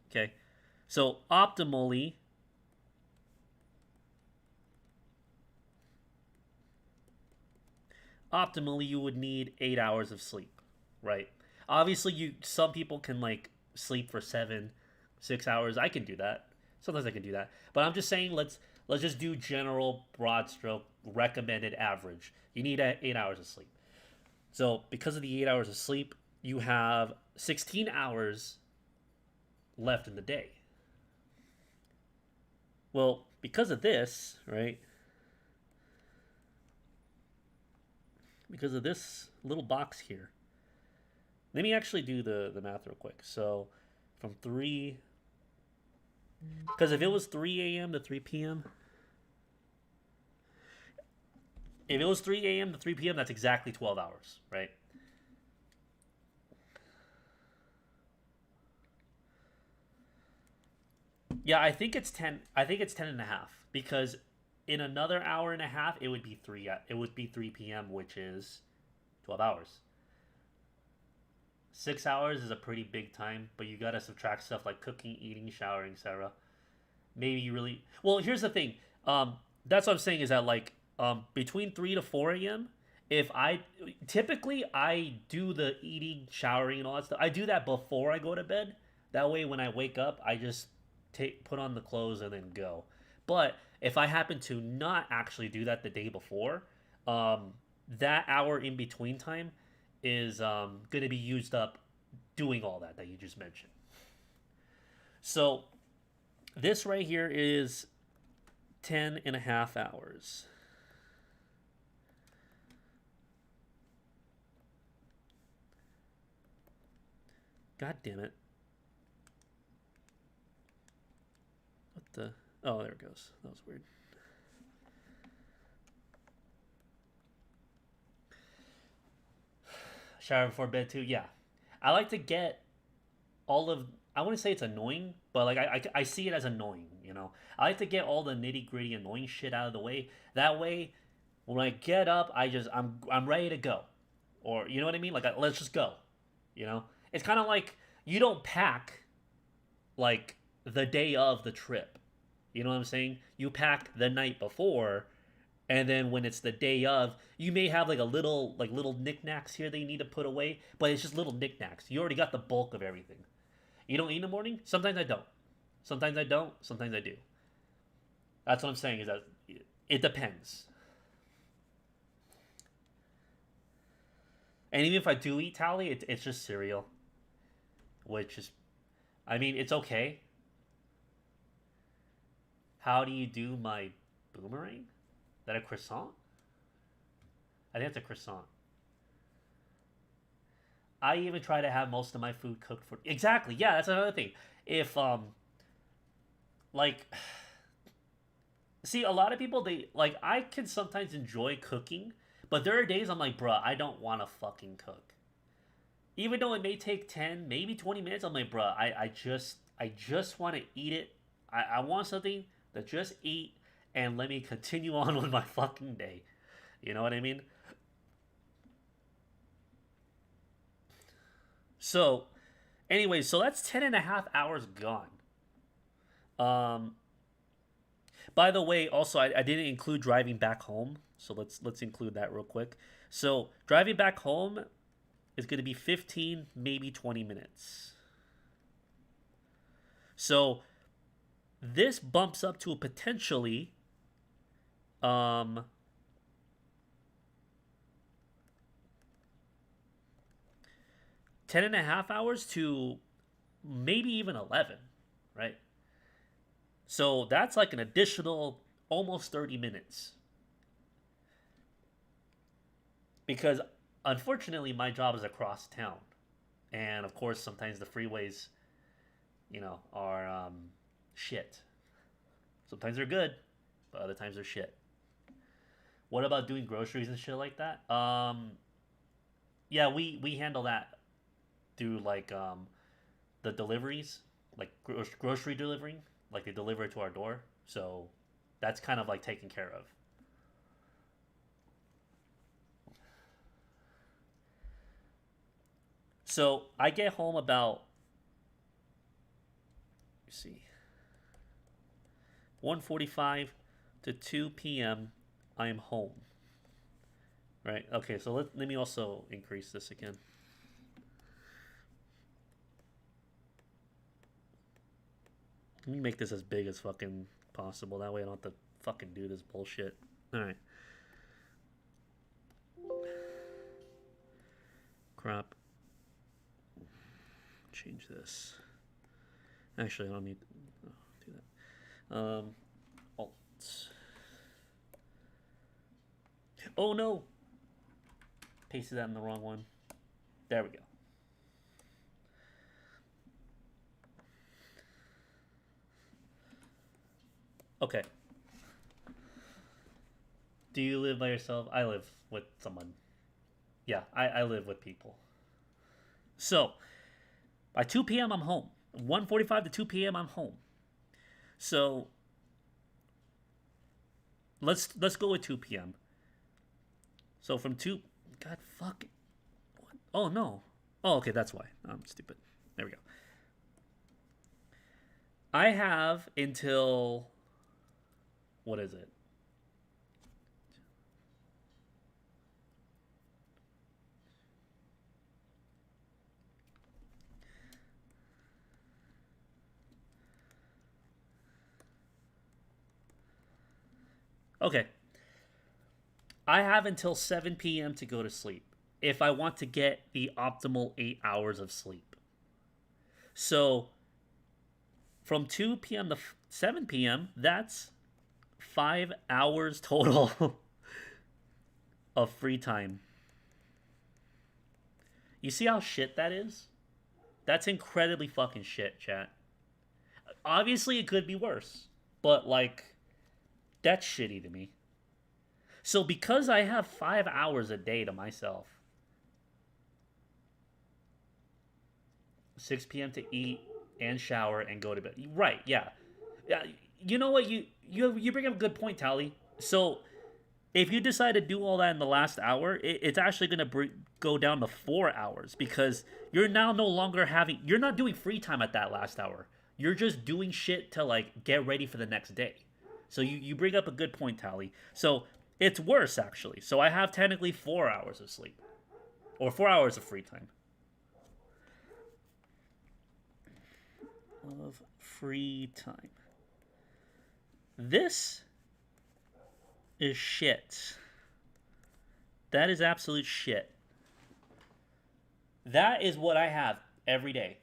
okay? So optimally you would need 8 hours of sleep, right? Obviously, some people can like sleep for 7, 6 hours. I can do that. Sometimes I can do that, but I'm just saying let's just do general broad stroke recommended average. You need 8 hours of sleep. So because of the 8 hours of sleep, you have 16 hours left in the day. Well, because of this, right? Because of this little box here, let me actually do the math real quick. So from 3, because if it was 3 a.m. to 3 p.m., if it was 3 a.m. to 3 p.m., that's exactly 12 hours, right? Yeah, I think it's 10. I think it's 10 and a half because in another hour and a half, it would be 3. It would be 3 p.m., which is 12 hours. 6 hours is a pretty big time, but you gotta subtract stuff like cooking, eating, showering, etc. Maybe you really well. Here's the thing. That's what I'm saying is that like between 3 to 4 a.m. If I typically I do the eating, showering, and all that stuff. I do that before I go to bed. That way, when I wake up, I just put on the clothes and then go. But if I happen to not actually do that the day before, um, that hour in between time is going to be used up doing all that you just mentioned. So this right here is 10 and a half hours. God damn it. What the? Oh, there it goes. That was weird. Shower before bed too. Yeah, I like to get all of. I wouldn't say it's annoying, but like I see it as annoying. I like to get all the nitty gritty annoying shit out of the way. That way, when I get up, I'm ready to go, or you know what I mean. Like let's just go. It's kind of like you don't pack like the day of the trip. You know what I'm saying? You pack the night before And then when it's the day of, you may have like a little knickknacks here that you need to put away, but it's just little knickknacks. You already got the bulk of everything. You don't eat in the morning? Sometimes I don't. Sometimes I don't. Sometimes I do. That's what I'm saying is that it depends. And even if I do eat tally, it's just cereal, which is, I mean, it's okay. How do you do my boomerang? That a croissant? I think it's a croissant. I even try to have most of my food cooked for. Exactly. Yeah, that's another thing. If like, see, a lot of people they like. I can sometimes enjoy cooking, but there are days I'm like, bruh, I don't want to fucking cook. Even though it may take 10, maybe 20 minutes, I'm like, bruh, I just want to eat it. I want something to just eat and let me continue on with my fucking day. You know what I mean? So, anyway, so that's 10 and a half hours gone. Um, by the way, also I didn't include driving back home, so let's include that real quick. So driving back home is going to be 15, maybe 20 minutes. So this bumps up to a potentially um 10 and a half hours to maybe even 11, right? So that's like an additional almost 30 minutes. Because unfortunately, my job is across town. And of course, sometimes the freeways, are shit. Sometimes they're good, but other times they're shit. What about doing groceries and shit like that? Yeah, we handle that through like the deliveries, like grocery delivering, like they deliver it to our door. So that's kind of like taken care of. So I get home about, let's see, 1:45 to 2 p.m. I am home. Right. Okay. So let me also increase this again. Let me make this as big as fucking possible. That way I don't have to fucking do this bullshit. All right. Crop. Change this. Actually, I don't need to do that. Alt. Oh no! Pasted that in the wrong one. There we go. Okay. Do you live by yourself? I live with someone. Yeah, I live with people. So, by 2 p.m. I'm home. 1:45 to 2 p.m. I'm home. So, let's go with 2 p.m. So from 2, God fuck. What? Oh no. Oh, okay, that's why. I'm stupid. There we go. I have until, what is it? Okay. I have until 7 p.m. to go to sleep if I want to get the optimal 8 hours of sleep. So from 2 p.m. to 7 p.m., that's 5 hours total of free time. You see how shit that is? That's incredibly fucking shit, chat. Obviously, it could be worse, but like, that's shitty to me. So because I have 5 hours a day to myself, 6 p.m. to eat and shower and go to bed. Right? Yeah, yeah. You know what? You bring up a good point, Tally. So if you decide to do all that in the last hour, it's actually going to go down to 4 hours because you're now no longer having. You're not doing free time at that last hour. You're just doing shit to like get ready for the next day. So you bring up a good point, Tally. So It's worse actually. So I have technically 4 hours of sleep or 4 hours of free time. Of free time. This is shit. That is absolute shit. That is what I have every day.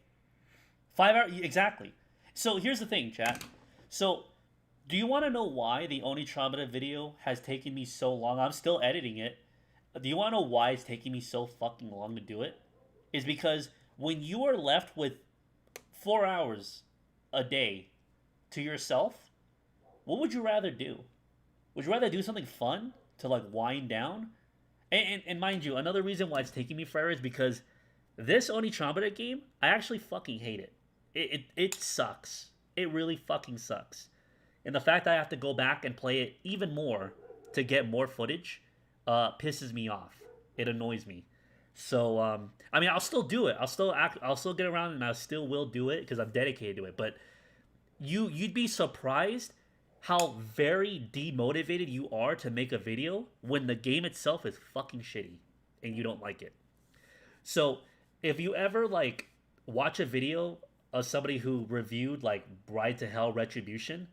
5 hours exactly. So here's the thing, chat. So do you want to know why the Oni Traumata video has taken me so long? I'm still editing it. Do you want to know why it's taking me so fucking long to do it? Is because when you are left with 4 hours a day to yourself, what would you rather do? Would you rather do something fun to like wind down? And mind you, another reason why it's taking me forever is because this Oni Traumata game, I actually fucking hate it. It sucks. It really fucking sucks. And the fact that I have to go back and play it even more to get more footage pisses me off. It annoys me. So I mean, I'll still do it. I'll still get around and I still will do it because I'm dedicated to it. But you'd be surprised how very demotivated you are to make a video when the game itself is fucking shitty and you don't like it. So if you ever like watch a video of somebody who reviewed like Bride to Hell Retribution,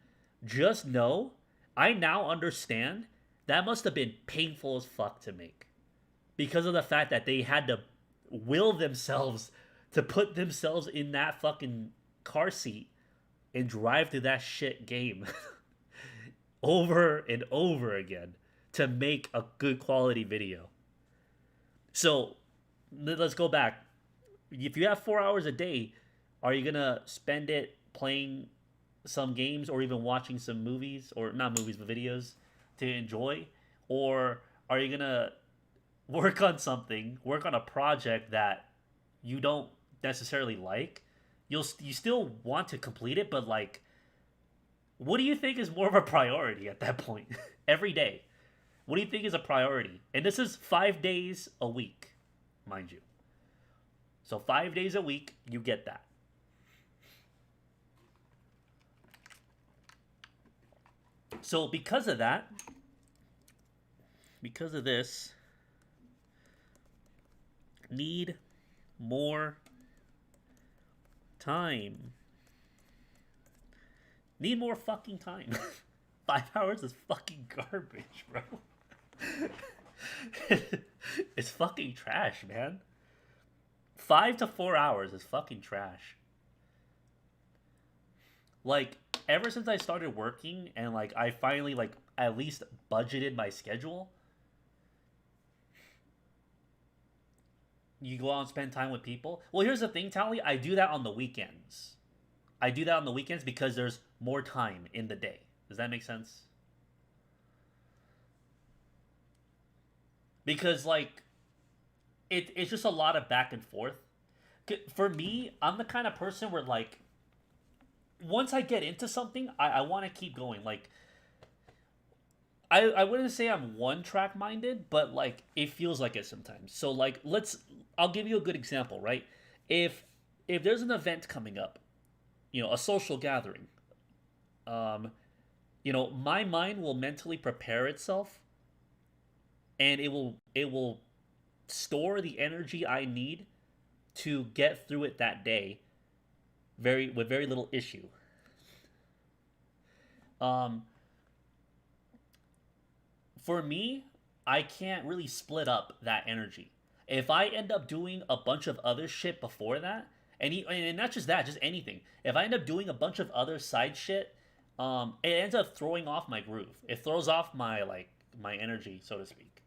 just know I now understand that must have been painful as fuck to make because of the fact that they had to will themselves to put themselves in that fucking car seat and drive through that shit game over and over again to make a good quality video. So let's go back. If you have 4 hours a day, are you gonna spend it playing some games or even watching some movies, or not movies but videos to enjoy, or are you gonna work on something, work on a project that you don't necessarily like? You still want to complete it, but like, what do you think is more of a priority at that point? Every day, what do you think is a priority? And this is 5 days a week, mind you. So 5 days a week, you get that. So because of that, because of this, need more time. Need more fucking time. 5 hours is fucking garbage, bro. It's fucking trash, man. 5 to 4 hours is fucking trash. Like, ever since I started working and like I finally like at least budgeted my schedule, you go out and spend time with people. Well, here's the thing, Tally. I do that on the weekends. I do that on the weekends because there's more time in the day. Does that make sense? Because like it's just a lot of back and forth. For me, I'm the kind of person where like once I get into something, I want to keep going. Like I wouldn't say I'm one track minded, but like it feels like it sometimes. So like I'll give you a good example, right? If there's an event coming up, a social gathering, um, my mind will mentally prepare itself, and it will store the energy I need to get through it that day, with very little issue. Um, for me, I can't really split up that energy. If I end up doing a bunch of other shit before that, and not just that, just anything. If I end up doing a bunch of other side shit, it ends up throwing off my groove. It throws off my energy, so to speak,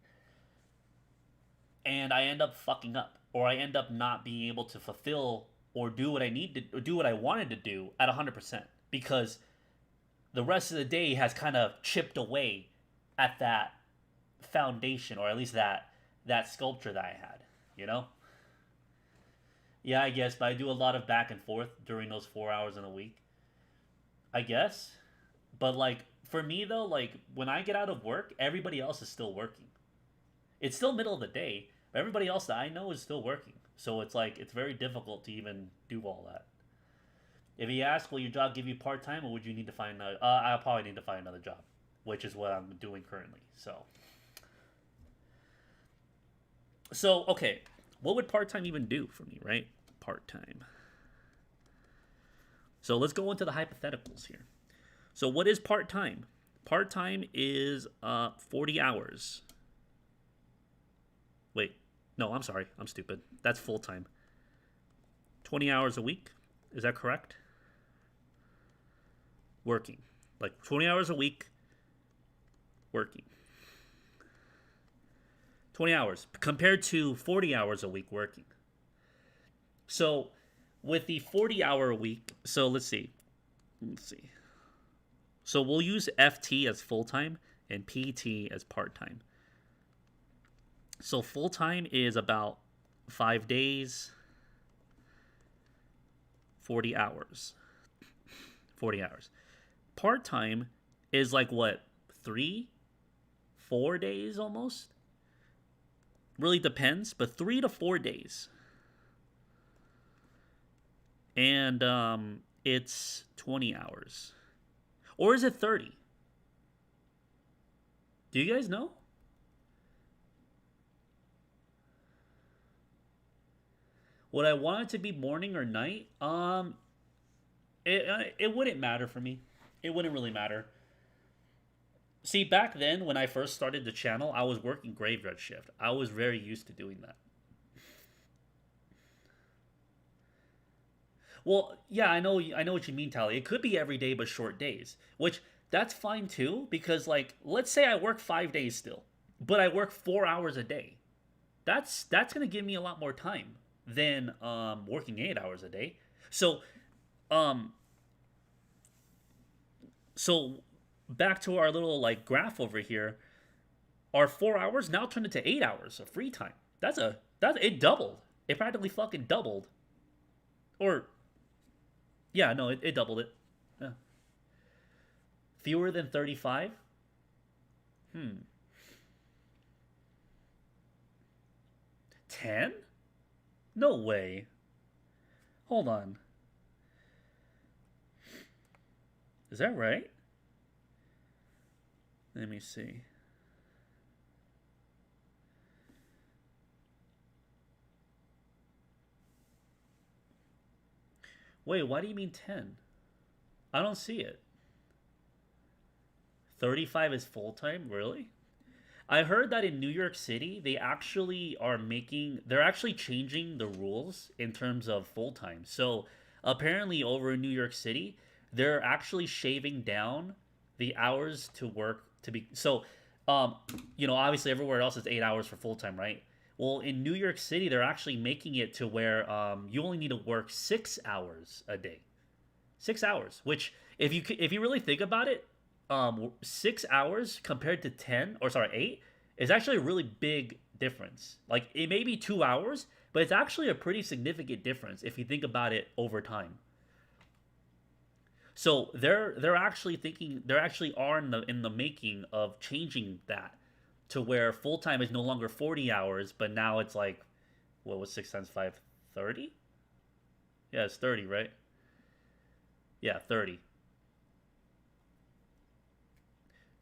and I end up fucking up, or I end up not being able to fulfill or do what I need to, or do what I wanted to do at 100% because the rest of the day has kind of chipped away at that foundation, or at least that sculpture that I had, you know? Yeah, I guess, but I do a lot of back and forth during those 4 hours in a week. I guess. But like for me though, like when I get out of work, everybody else is still working. It's still middle of the day, but everybody else that I know is still working. So it's like it's very difficult to even do all that. If you ask, will your job give you part time, or would you need to find another? I'll probably need to find another job, which is what I'm doing currently. So So, okay, what would part time even do for me, right? Part time. So let's go into the hypotheticals here. So, what is part time? Part time is 40 hours. Wait, no, I'm sorry. I'm stupid. That's full time. 20 hours a week. Is that correct? Working. Like 20 hours a week working. 20 hours compared to 40 hours a week working. So, with the 40-hour a week, so let's see. Let's see. So, we'll use FT as full time and PT as part time. So, full time is about 5 days, 40 hours. 40 hours. Part time is like what, 3, 4 days almost? Really depends, but 3 to 4 days. And it's 20 hours. Or is it 30? Do you guys know? Would I want it to be morning or night? It wouldn't matter for me. It wouldn't really matter. See, back then when I first started the channel, I was working graveyard shift. I was very used to doing that. Well, yeah, I know what you mean, Tally. It could be every day but short days, which that's fine too because like let's say I work 5 days still, but I work 4 hours a day. That's going to give me a lot more time than working 8 hours a day. So, um so back to our little like graph over here, our 4 hours now turned into 8 hours of free time. That it doubled. It practically fucking doubled. Or yeah, no, it doubled it. Yeah. Fewer than 35? Hmm. 10? No way. Hold on. Is that right? Let me see. Wait, why do you mean 10? I don't see it. 35 is full time? Really? I heard that in New York City, they're actually changing the rules in terms of full time. So apparently, over in New York City, they're actually shaving down the hours to work to be. So, um, obviously everywhere else is 8 hours for full time, right? Well, in New York City, they're actually making it to where you only need to work 6 hours a day. 6 hours, which if you really think about it, 6 hours compared to 10 or sorry 8 is actually a really big difference. Like it may be 2 hours, but it's actually a pretty significant difference if you think about it over time. So they're actually are in the making of changing that to where full time is no longer 40 hours, but now it's like what was 6 times 5, 30? Yeah, it's 30, right? Yeah, 30.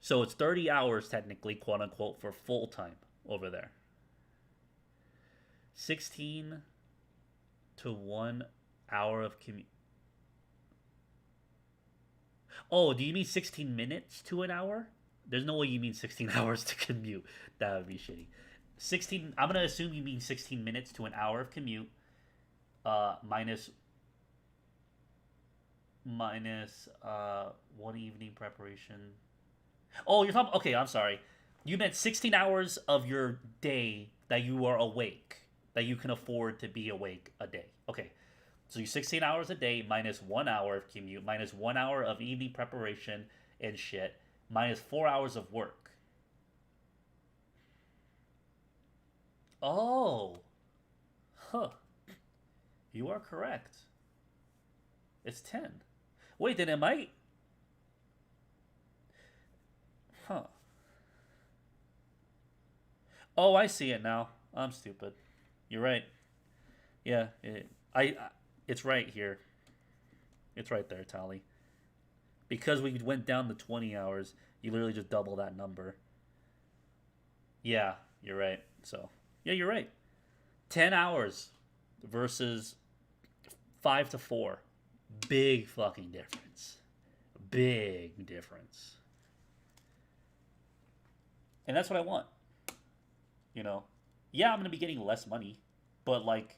So it's 30 hours technically, quote unquote, for full time over there. 16 to 1 hour of commute. Oh, do you mean 16 minutes to an hour? There's no way you mean 16 hours to commute. That would be shitty. 16, I'm going to assume you mean 16 minutes to an hour of commute, minus one evening preparation. Oh, you're talking. Okay, I'm sorry. You meant 16 hours of your day that you are awake, that you can afford to be awake a day. Okay, so you 16 hours a day minus 1 hour of commute, minus 1 hour of evening preparation and shit, minus 4 hours of work. Oh, huh. You are correct. It's 10. Wait, then it might. Huh. Oh, I see it now. I'm stupid. You're right. Yeah, it's right here. It's right there, Tally. Because we went down to 20 hours, you literally just double that number. Yeah, you're right. So, yeah, you're right. 10 hours versus 5 to 4. Big fucking difference. Big difference. And that's what I want. You know? Yeah, I'm going to be getting less money, but like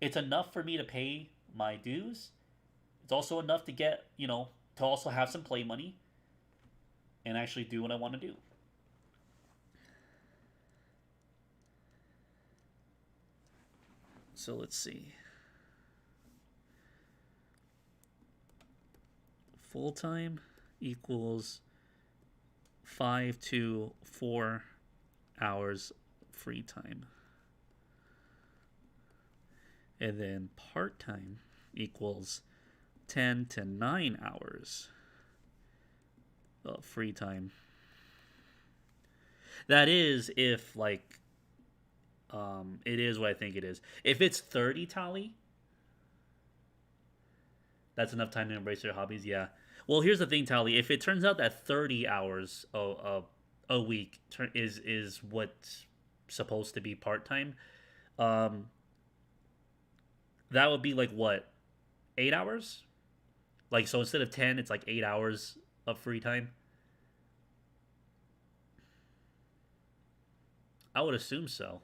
it's enough for me to pay my dues. It's also enough to get, to also have some play money and actually do what I want to do. So let's see. Full time equals 5 to 4 hours free time. And then part time equals 10 to 9 hours of free time. That is if, like, it is what I think it is. If it's 30 tally, that's enough time to embrace your hobbies, yeah. Well, here's the thing, Tally. If it turns out that 30 hours a week is what's supposed to be part time, that would be like what, 8 hours? Like, so instead of 10, it's like 8 hours of free time. I would assume so.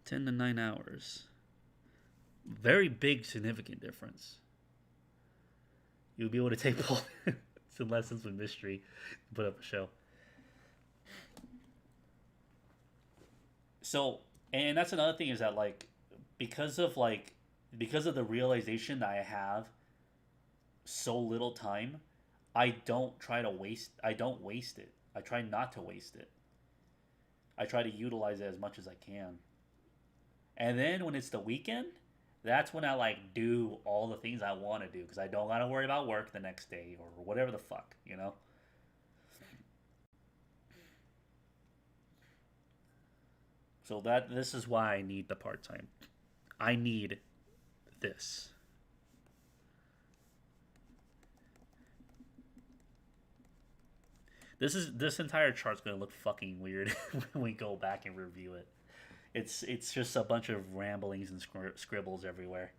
$10 to $9. Very big, significant difference. You'll be able to take Paul some lessons with mystery, put up a show. So, and that's another thing is that because of the realization that I have so little time, I don't waste it. I try not to waste it. I try to utilize it as much as I can. And then when it's the weekend, that's when I do all the things I want to do because I don't gotta worry about work the next day or whatever the fuck. So this is why I need the part time. I need this. This entire chart's gonna look fucking weird when we go back and review it. It's just a bunch of ramblings and scribbles everywhere.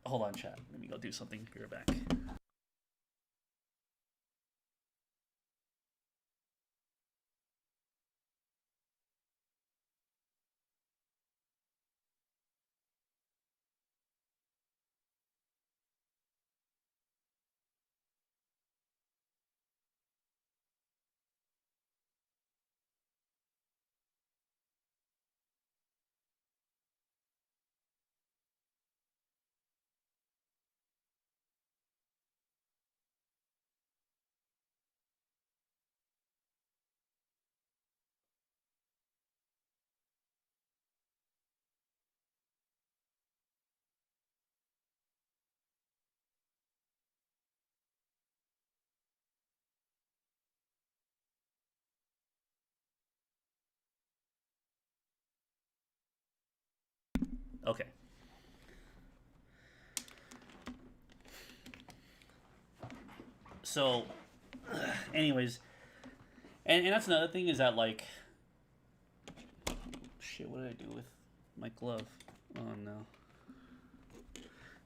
Hold on, chat. Let me go do something. Be right back. Okay. So, anyways, and that's another thing is that shit. What did I do with my glove? Oh no.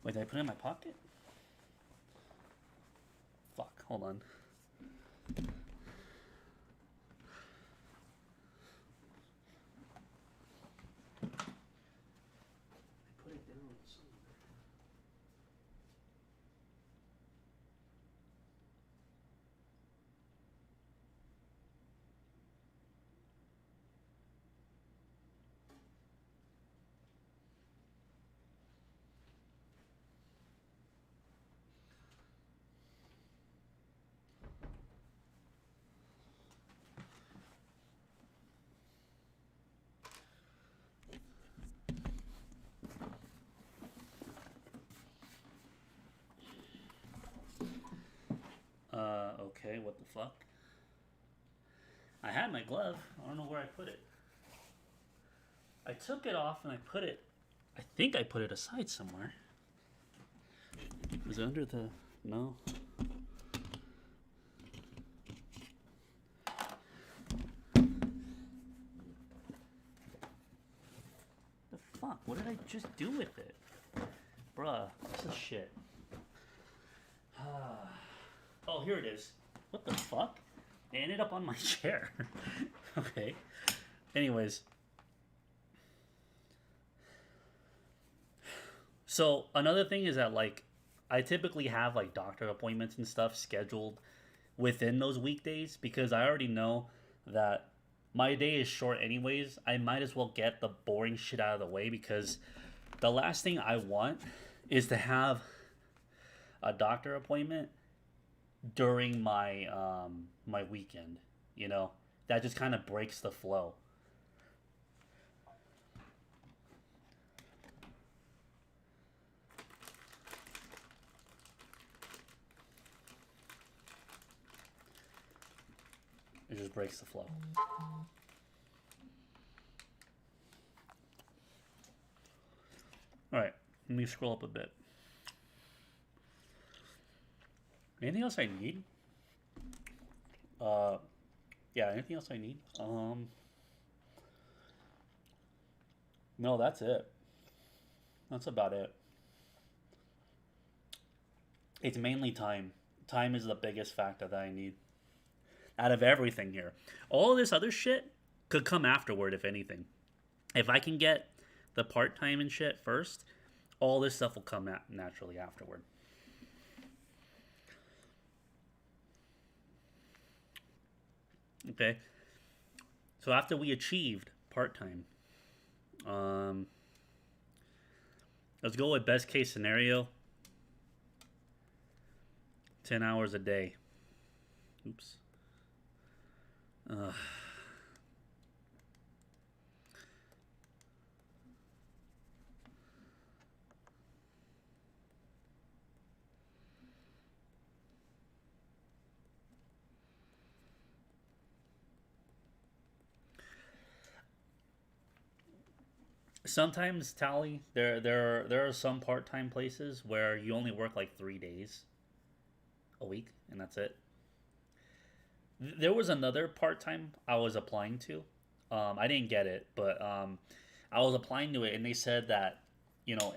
Wait, did I put it in my pocket? Fuck. Hold on. Okay, what the fuck? I had my glove. I don't know where I put it. I took it off and I think I put it aside somewhere. Was it under the... No. fuck? What did I just do with it? Bruh, this is shit. Oh, here it is. What the fuck? It ended up on my chair. Okay. Anyways. So, another thing is that, like, I typically have, like, doctor appointments and stuff scheduled within those weekdays because I already know that my day is short anyways. I might as well get the boring shit out of the way because the last thing I want is to have a doctor appointment during my my weekend, you know? That just kind of breaks the flow. It just breaks the flow. All right, let me scroll up a bit. Anything else I need? Yeah, anything else I need? No, that's it. That's about it. It's mainly time. Time is the biggest factor that I need out of everything here. All this other shit could come afterward, if anything. If I can get the part time and shit first, all this stuff will come naturally afterward. Okay. So after we achieved part time, um, let's go with best case scenario 10 hours a day. Oops. Sometimes, Tally, there are some part time places where you only work like 3 days a week, and that's it. There was another part time I was applying to. I didn't get it, but I was applying to it, and they said that you know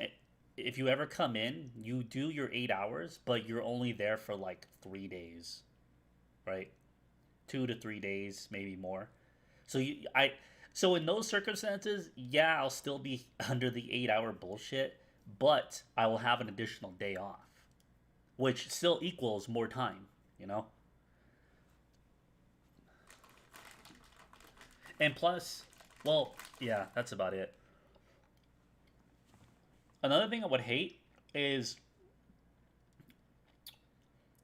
if you ever come in, you do your 8 hours, but you're only there for like 3 days, right? 2 to 3 days, maybe more. So so in those circumstances, yeah, I'll still be under the 8 hour bullshit, but I will have an additional day off, which still equals more time, you know. And plus, well, yeah, that's about it. Another thing I would hate is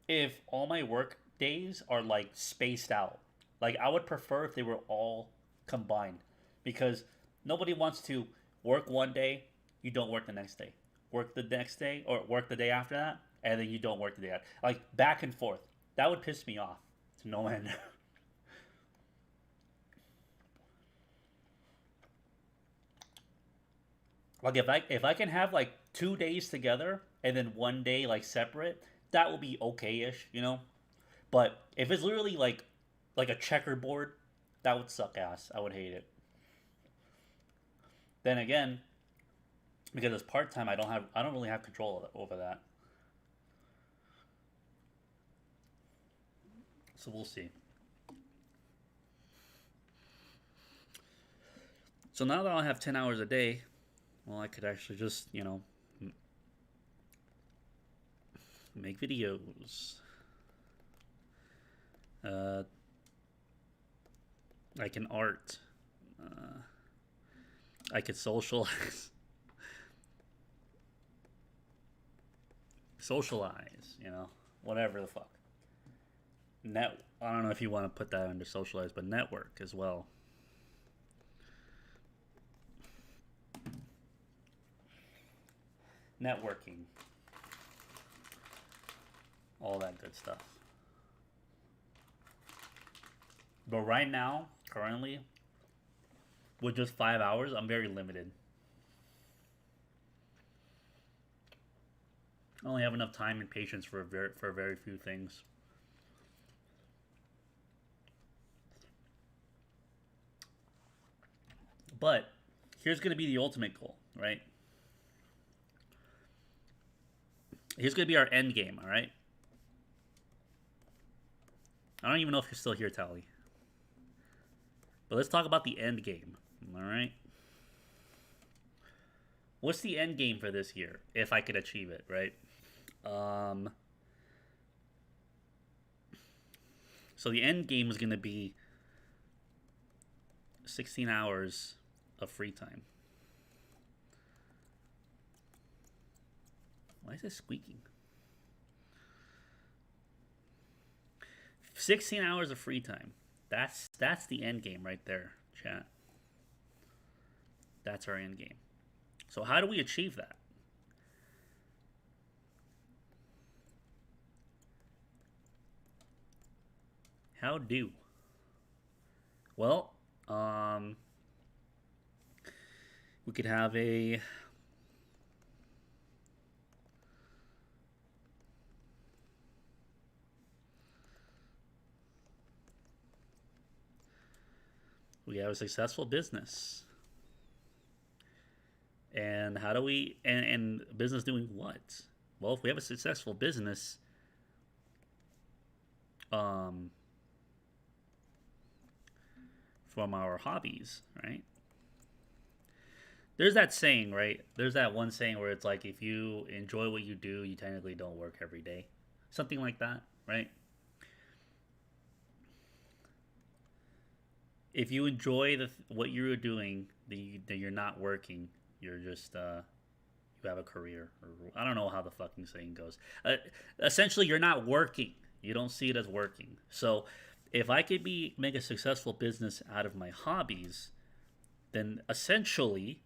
if all my work days are like spaced out. Like I would prefer if they were all combined because nobody wants to work one day, you don't work the next day. Work the next day or work the day after that, and then you don't work the day after. Like back and forth. That would piss me off to no end. Like if I can have like 2 days together and then one day like separate, that will be okay-ish, you know. But if it's literally like a checkerboard, that would suck ass. I would hate it. Then again, because it's part time, I don't really have control over that. So we'll see. So now that I have 10 hours a day, well, I could actually just make videos. Uh, I can art. I could socialize. Socialize, whatever the fuck. I don't know if you want to put that under socialize, but network as well. Networking. All that good stuff. But right now, currently, with just 5 hours, I'm very limited. I only have enough time and patience for very few things. But here's going to be the ultimate goal, right? Here's going to be our end game, all right? I don't even know if you're still here, Tally. But let's talk about the end game, all right? What's the end game for this year, if I could achieve it, right? So the end game is going to be 16 hours of free time. Why is it squeaking? 16 hours of free time. That's the end game right there, chat. That's our end game. So how do we achieve that? How do? Well, we could have a successful business. And how do we and business doing what? Well, if we have a successful business, from our hobbies, right? There's that saying, right? There's that one saying where it's like, if you enjoy what you do, you technically don't work every day. Something like that, right? If you enjoy what you're doing, then you're not working. You're just you have a career, or I don't know how the fucking saying goes. Essentially, you're not working. You don't see it as working. So, if I could make a successful business out of my hobbies, then essentially,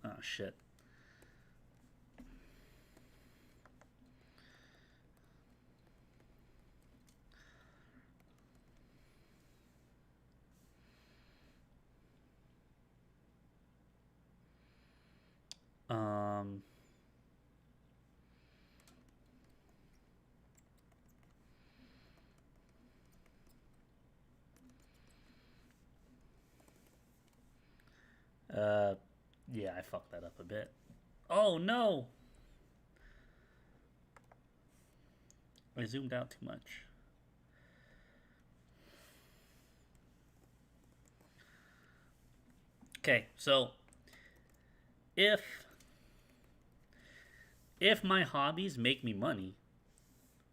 oh shit. Um, uh, yeah, I fucked that up a bit. Oh no! I zoomed out too much. Okay, so if my hobbies make me money,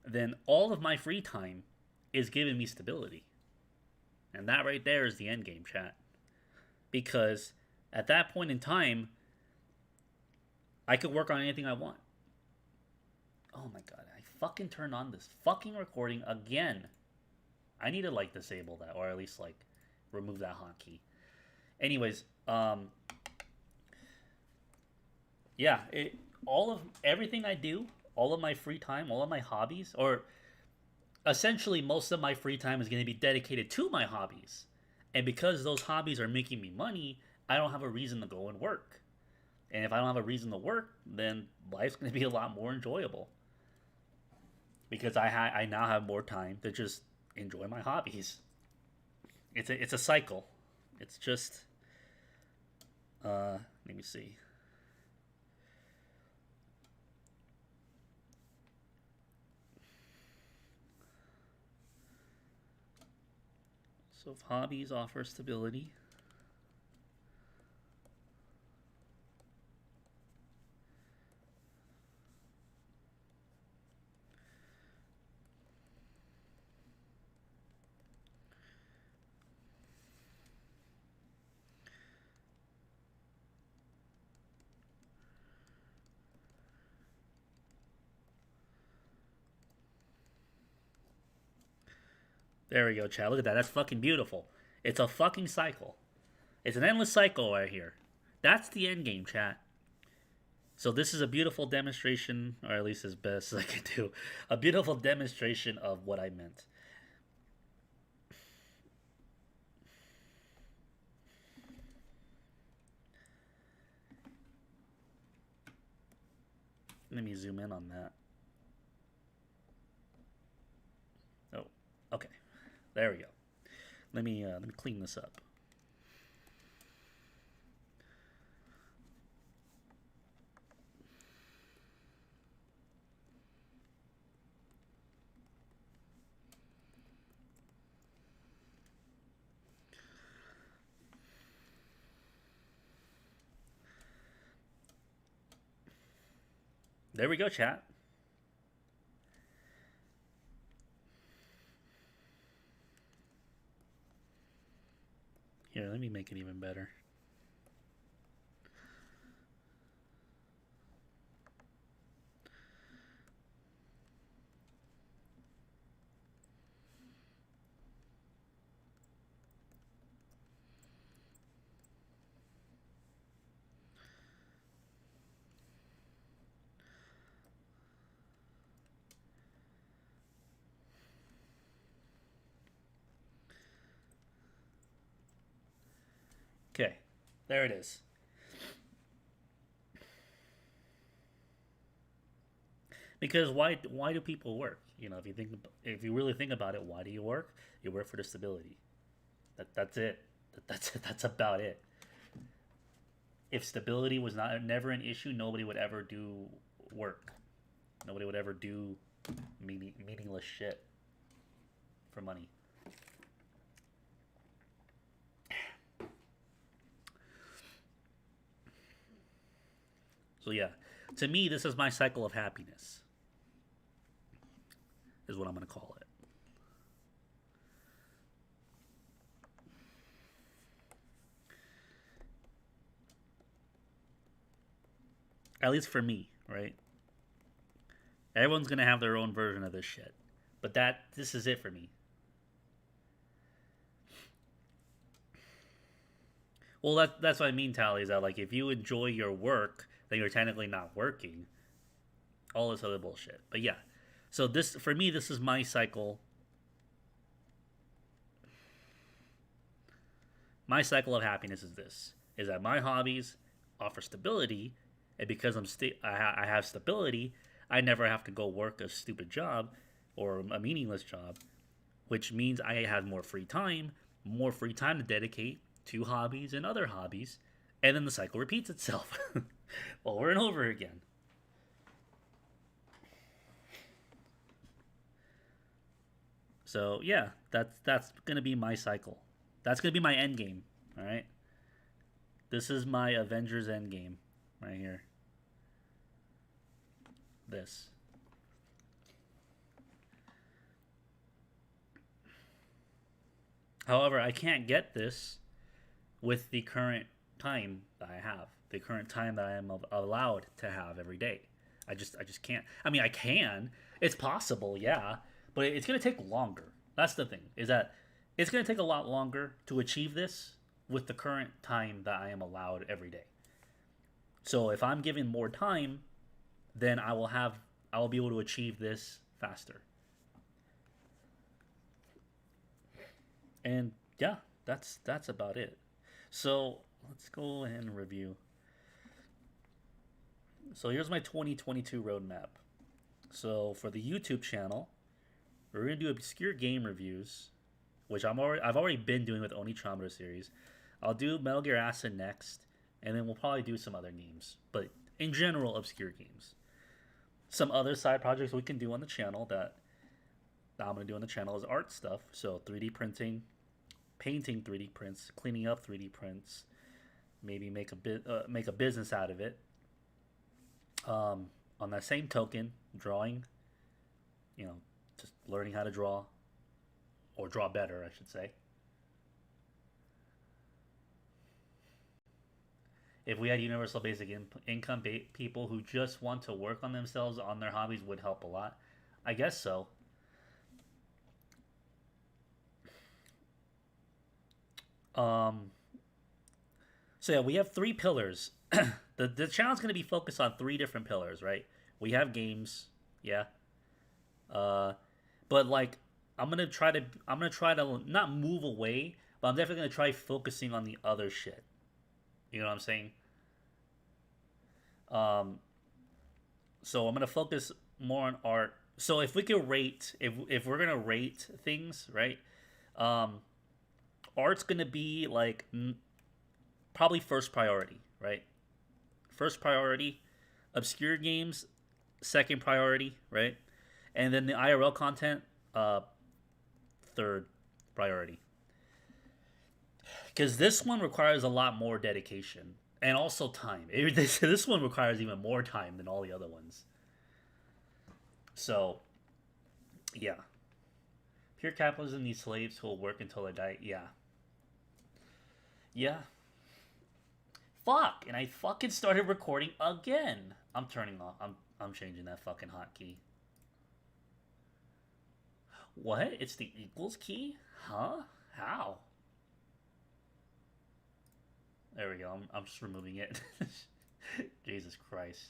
then all of my free time is giving me stability. And that right there is the end game, chat. Because at that point in time, I could work on anything I want. Oh my god, I fucking turned on this fucking recording again. I need to like disable that, or at least like remove that hotkey. Anyways, yeah, all of everything I do, all of my free time, all of my hobbies, or essentially most of my free time is going to be dedicated to my hobbies. And because those hobbies are making me money, I don't have a reason to go and work. And if I don't have a reason to work, then life's going to be a lot more enjoyable. Because I now have more time to just enjoy my hobbies. It's a cycle. It's just let me see. So if hobbies offer stability, there we go, Chad. Look at that. That's fucking beautiful. It's a fucking cycle. It's an endless cycle right here. That's the end game, chat. So this is a beautiful demonstration, or at least as best as I can do, a beautiful demonstration of what I meant. Let me zoom in on that. There we go. Let me clean this up. There we go, chat. Here, let me make it even better. Okay, there it is. Because why do people work? You know, if you really think about it, why do you work? You work for the stability. That's it. That's it. That's about it. If stability was not never an issue, nobody would ever do work. Nobody would ever do meaningless shit for money. So yeah, to me, this is my cycle of happiness. Is what I'm gonna call it. At least for me, right? Everyone's gonna have their own version of this shit, but this is it for me. Well, that's what I mean, Tally. Is that like if you enjoy your work, then you're technically not working. All this other bullshit. But yeah, so this for me, this is my cycle. My cycle of happiness is this: is that my hobbies offer stability, and because I have stability, I never have to go work a stupid job or a meaningless job, which means I have more free time to dedicate to hobbies and other hobbies, and then the cycle repeats itself over and over again. So yeah, that's gonna be my cycle. That's gonna be my end game. All right. This is my Avengers end game, right here. This. However, I can't get this with the current time that I have, the current time that I am allowed to have every day. I just can't. I mean, I can. It's possible, yeah, but it's gonna take longer. That's the thing. Is that it's gonna take a lot longer to achieve this with the current time that I am allowed every day. So if I'm given more time, then I will be able to achieve this faster. And yeah, that's about it. So let's go ahead and review. So here's my 2022 roadmap. So for the YouTube channel, we're gonna do obscure game reviews, which I've already been doing with Onitrometer series. I'll do Metal Gear Acid next, and then we'll probably do some other games. But in general, obscure games. Some other side projects we can do on the channel that I'm gonna do on the channel is art stuff. So 3D printing, painting 3D prints, cleaning up 3D prints, maybe make a business out of it. On that same token, drawing, you know, just learning how to draw or draw better, I should say. If we had universal basic income, people who just want to work on themselves on their hobbies would help a lot. I guess so. Um, so yeah, we have three pillars. The channel's going to be focused on three different pillars, right? We have games, yeah. Uh, but like I'm gonna try to not move away, but I'm definitely gonna try focusing on the other shit. You know what I'm saying? Um, so I'm gonna focus more on art. So if we could rate, if we're gonna rate things, right? Um, Art's gonna be like probably first priority, right? First priority, obscure games, second priority, right? And then the IRL content, uh, third priority. Because this one requires a lot more dedication and also time. This one requires even more time than all the other ones. So, yeah. Pure capitalism needs slaves who will work until they die. Yeah. Yeah. Fuck. And I fucking started recording again. I'm turning off. I'm changing that fucking hotkey. What? It's the equals key? Huh? How? There we go. I'm just removing it. Jesus Christ.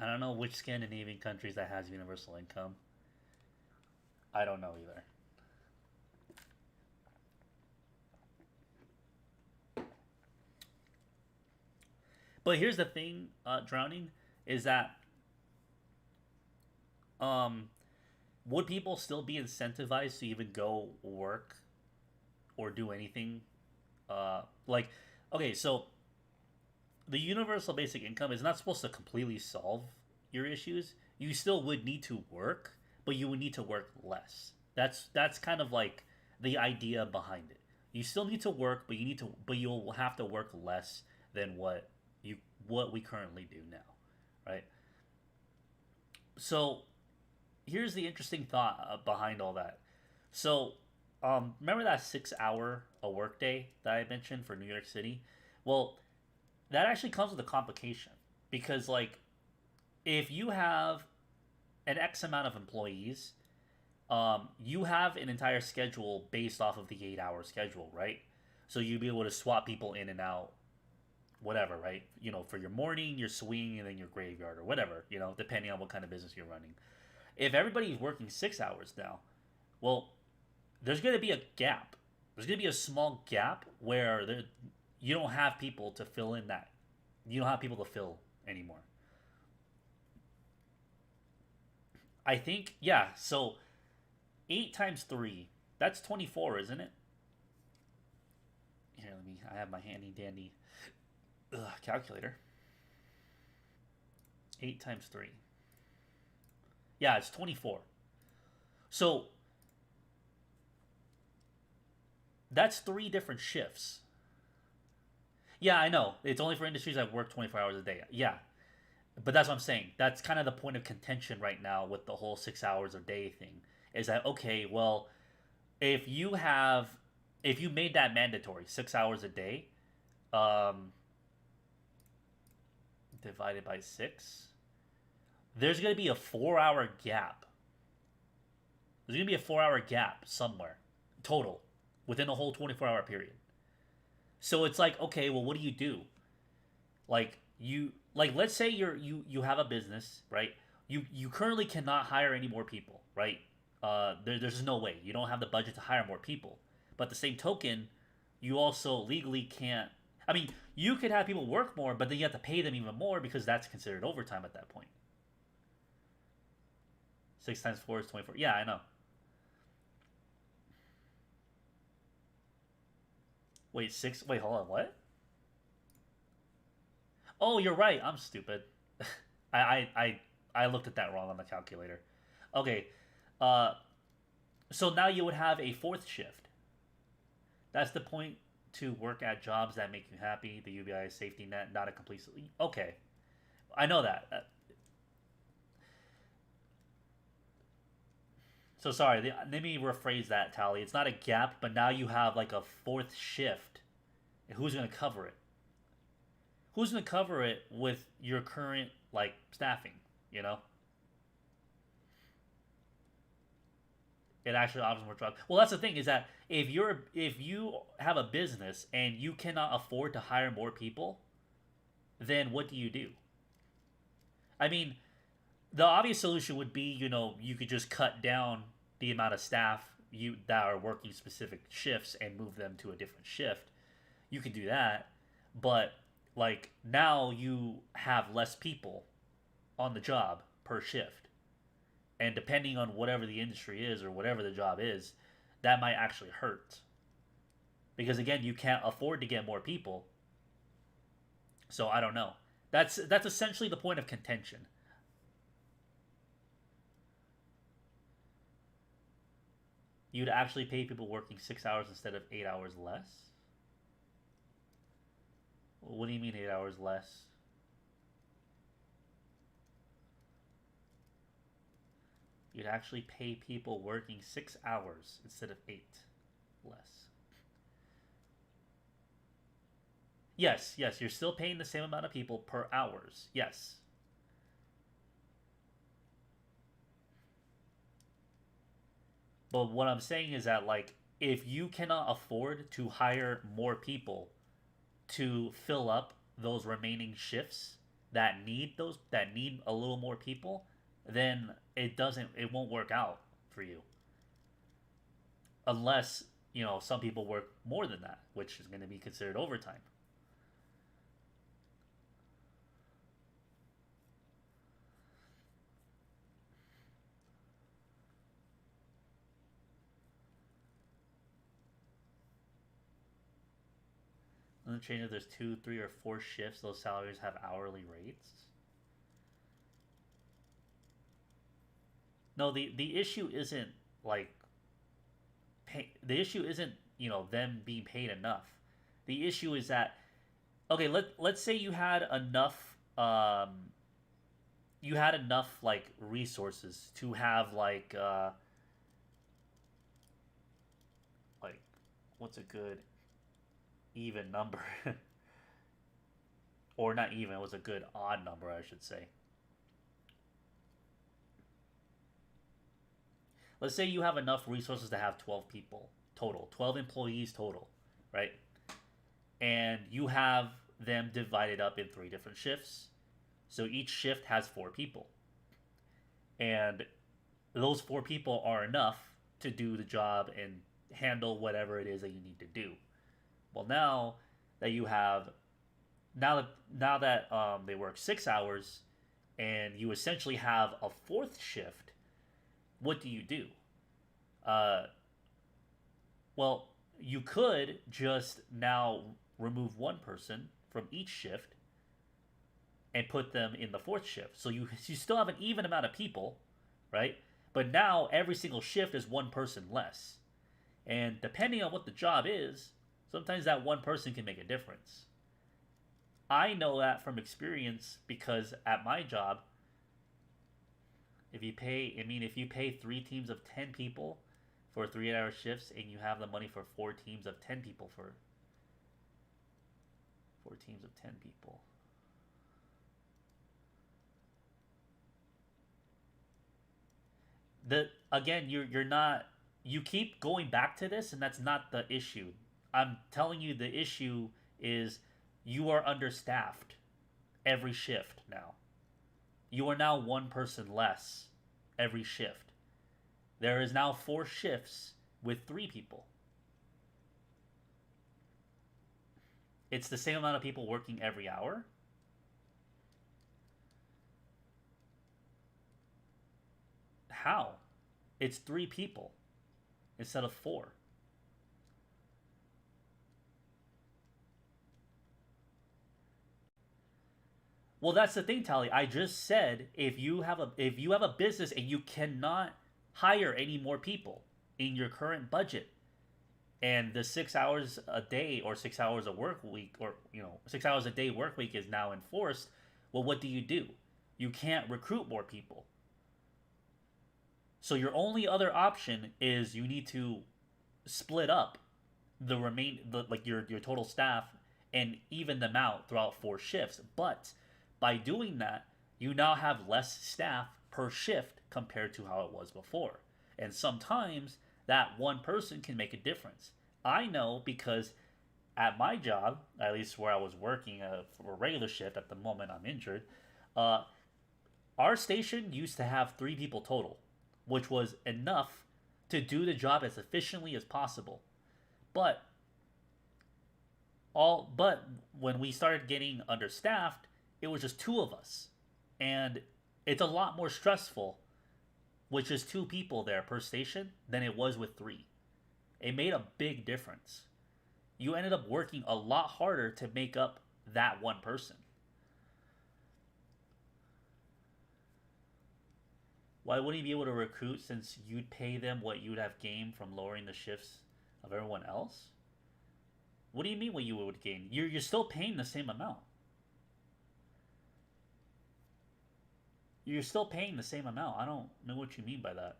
I don't know which Scandinavian countries that has universal income. I don't know either. But here's the thing, drowning, is that um, would people still be incentivized to even go work or do anything? Like, okay, so the universal basic income is not supposed to completely solve your issues. You still would need to work, but you would need to work less. That's kind of like the idea behind it. You still need to work, but you'll have to work less than you what we currently do now, right? So here's the interesting thought behind all that. So remember that 6 hour a workday that I mentioned for New York City? Well, that actually comes with a complication because like if you have an X amount of employees, you have an entire schedule based off of the 8 hour schedule, right? So you'd be able to swap people in and out, whatever, right? You know, for your morning, your swing, and then your graveyard or whatever, you know, depending on what kind of business you're running. If everybody's working 6 hours now, well, there's going to be a gap. There's going to be a small gap where you don't have people to fill in that. You don't have people to fill anymore. I think, yeah, so 8 times 3, that's 24, isn't it? Here, I have my handy dandy calculator. 8 times 3. Yeah, it's 24. So that's 3 different shifts. Yeah, I know. It's only for industries that work 24 hours a day. Yeah. But that's what I'm saying. That's kind of the point of contention right now with the whole 6 hours a day thing. Is that, okay, well, if you have, if you made that mandatory 6 hours a day, um, divided by 6, there's going to be a 4 hour gap. There's going to be a 4 hour gap somewhere total within the whole 24-hour period. So it's like, okay, well, what do you do? Like let's say you have a business, right? You currently cannot hire any more people, right? There's no way. You don't have the budget to hire more people. But at the same token, you also legally can't. I mean, you could have people work more, but then you have to pay them even more because that's considered overtime at that point. 6 times 4 is 24. Yeah, I know. Wait, six. Wait, hold on. What? Oh, you're right. I'm stupid. I I I, I looked at that wrong on the calculator. Okay. Uh, so now you would have a fourth shift. That's the point to work at jobs that make you happy. The UBI safety net, not a complete. Okay, I know that. So sorry. Let me rephrase that, Tally. It's not a gap, but now you have like a fourth shift. Who's going to cover it? Who's going to cover it with your current like staffing? You know, it actually offers more jobs. Well, that's the thing is that if you have a business and you cannot afford to hire more people, then what do you do? I mean, the obvious solution would be, you know, you could just cut down the amount of staff you that are working specific shifts and move them to a different shift. You can do that, but like now you have less people on the job per shift. And depending on whatever the industry is or whatever the job is, that might actually hurt. Because again, you can't afford to get more people. So I don't know. That's essentially the point of contention. You'd actually pay people working 6 hours instead of 8 hours less? What do you mean 8 hours less? You'd actually pay people working 6 hours instead of eight less. Yes, yes, you're still paying the same amount of people per hours. Yes. But what I'm saying is that like if you cannot afford to hire more people to fill up those remaining shifts that need a little more people, then it won't work out for you unless some people work more than that, which is going to be considered overtime. In the chain, if there's two, three, or four shifts, those salaries have hourly rates. No, the issue isn't like the issue isn't them being paid enough. The issue is that okay, let's say you had enough like resources to have like what's a good even number or not even, it was a good odd number I should say. Let's say you have enough resources to have 12 people total, 12 employees total, right? And you have them divided up in three different shifts. So each shift has four people. And those four people are enough to do the job and handle whatever it is that you need to do. Well, that you have now that they work 6 hours and you essentially have a fourth shift, what do you do? Uh, well, you could just now remove one person from each shift and put them in the fourth shift. So you still have an even amount of people, right? But now every single shift is one person less. And depending on what the job is, sometimes that one person can make a difference. I know that from experience because at my job, if you pay three teams of 10 people for 3 hour shifts and you have the money for four teams of 10 people for four teams of 10 people. The again, you're not you keep going back to this and that's not the issue. I'm telling you the issue is you are understaffed every shift now. You are now one person less every shift. There is now four shifts with three people. It's the same amount of people working every hour. How? It's three people instead of four. Well, that's the thing, Tally. I just said if you have a business and you cannot hire any more people in your current budget, and the 6 hours a day or 6 hours a work week or 6 hours a day work week is now enforced, well, what do? You can't recruit more people. So your only other option is you need to split up like your total staff and even them out throughout four shifts. But by doing that, you now have less staff per shift compared to how it was before. And sometimes that one person can make a difference. I know because at my job, at least where I was working for a regular shift at the moment I'm injured, uh, our station used to have three people total, which was enough to do the job as efficiently as possible. But but when we started getting understaffed, it was just two of us. And it's a lot more stressful which is 2 people there per station, than it was with 3. It made a big difference. You ended up working a lot harder to make up that one person. Why wouldn't you be able to recruit since you'd pay them what you'd have gained from lowering the shifts of everyone else? What do you mean what you would gain? You're still paying the same amount. You're still paying the same amount. I don't know what you mean by that.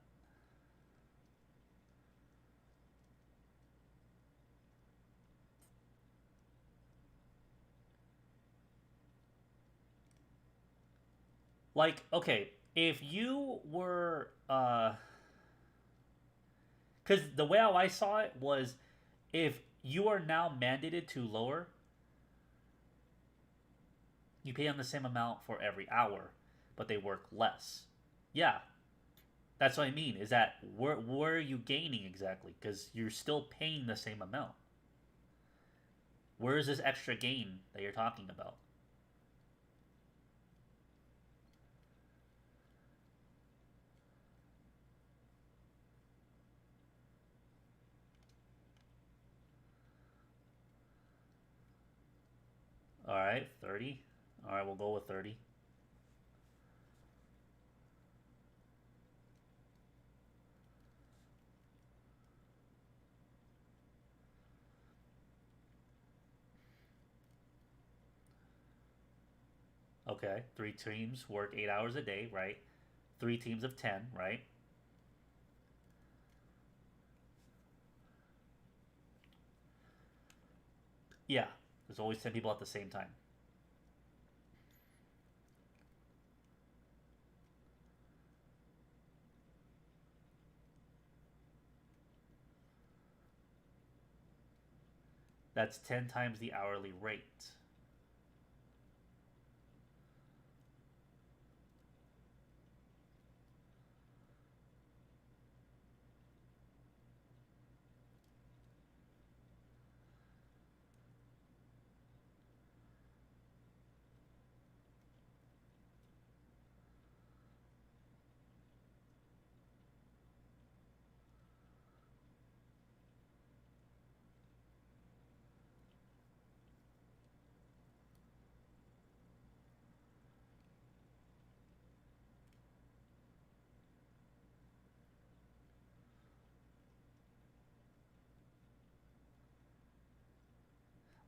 Like, okay, if you were because the way how I saw it was, if you are now mandated to lower, you pay them the same amount for every hour, but they work less. Yeah, that's what I mean. Is that where are you gaining exactly? Because you're still paying the same amount. Where is this extra gain that you're talking about? All right, 30. All right, we'll go with 30. Okay, 3 teams work 8 hours a day, right? 3 teams of 10, right? Yeah, there's always 10 people at the same time. That's 10 times the hourly rate.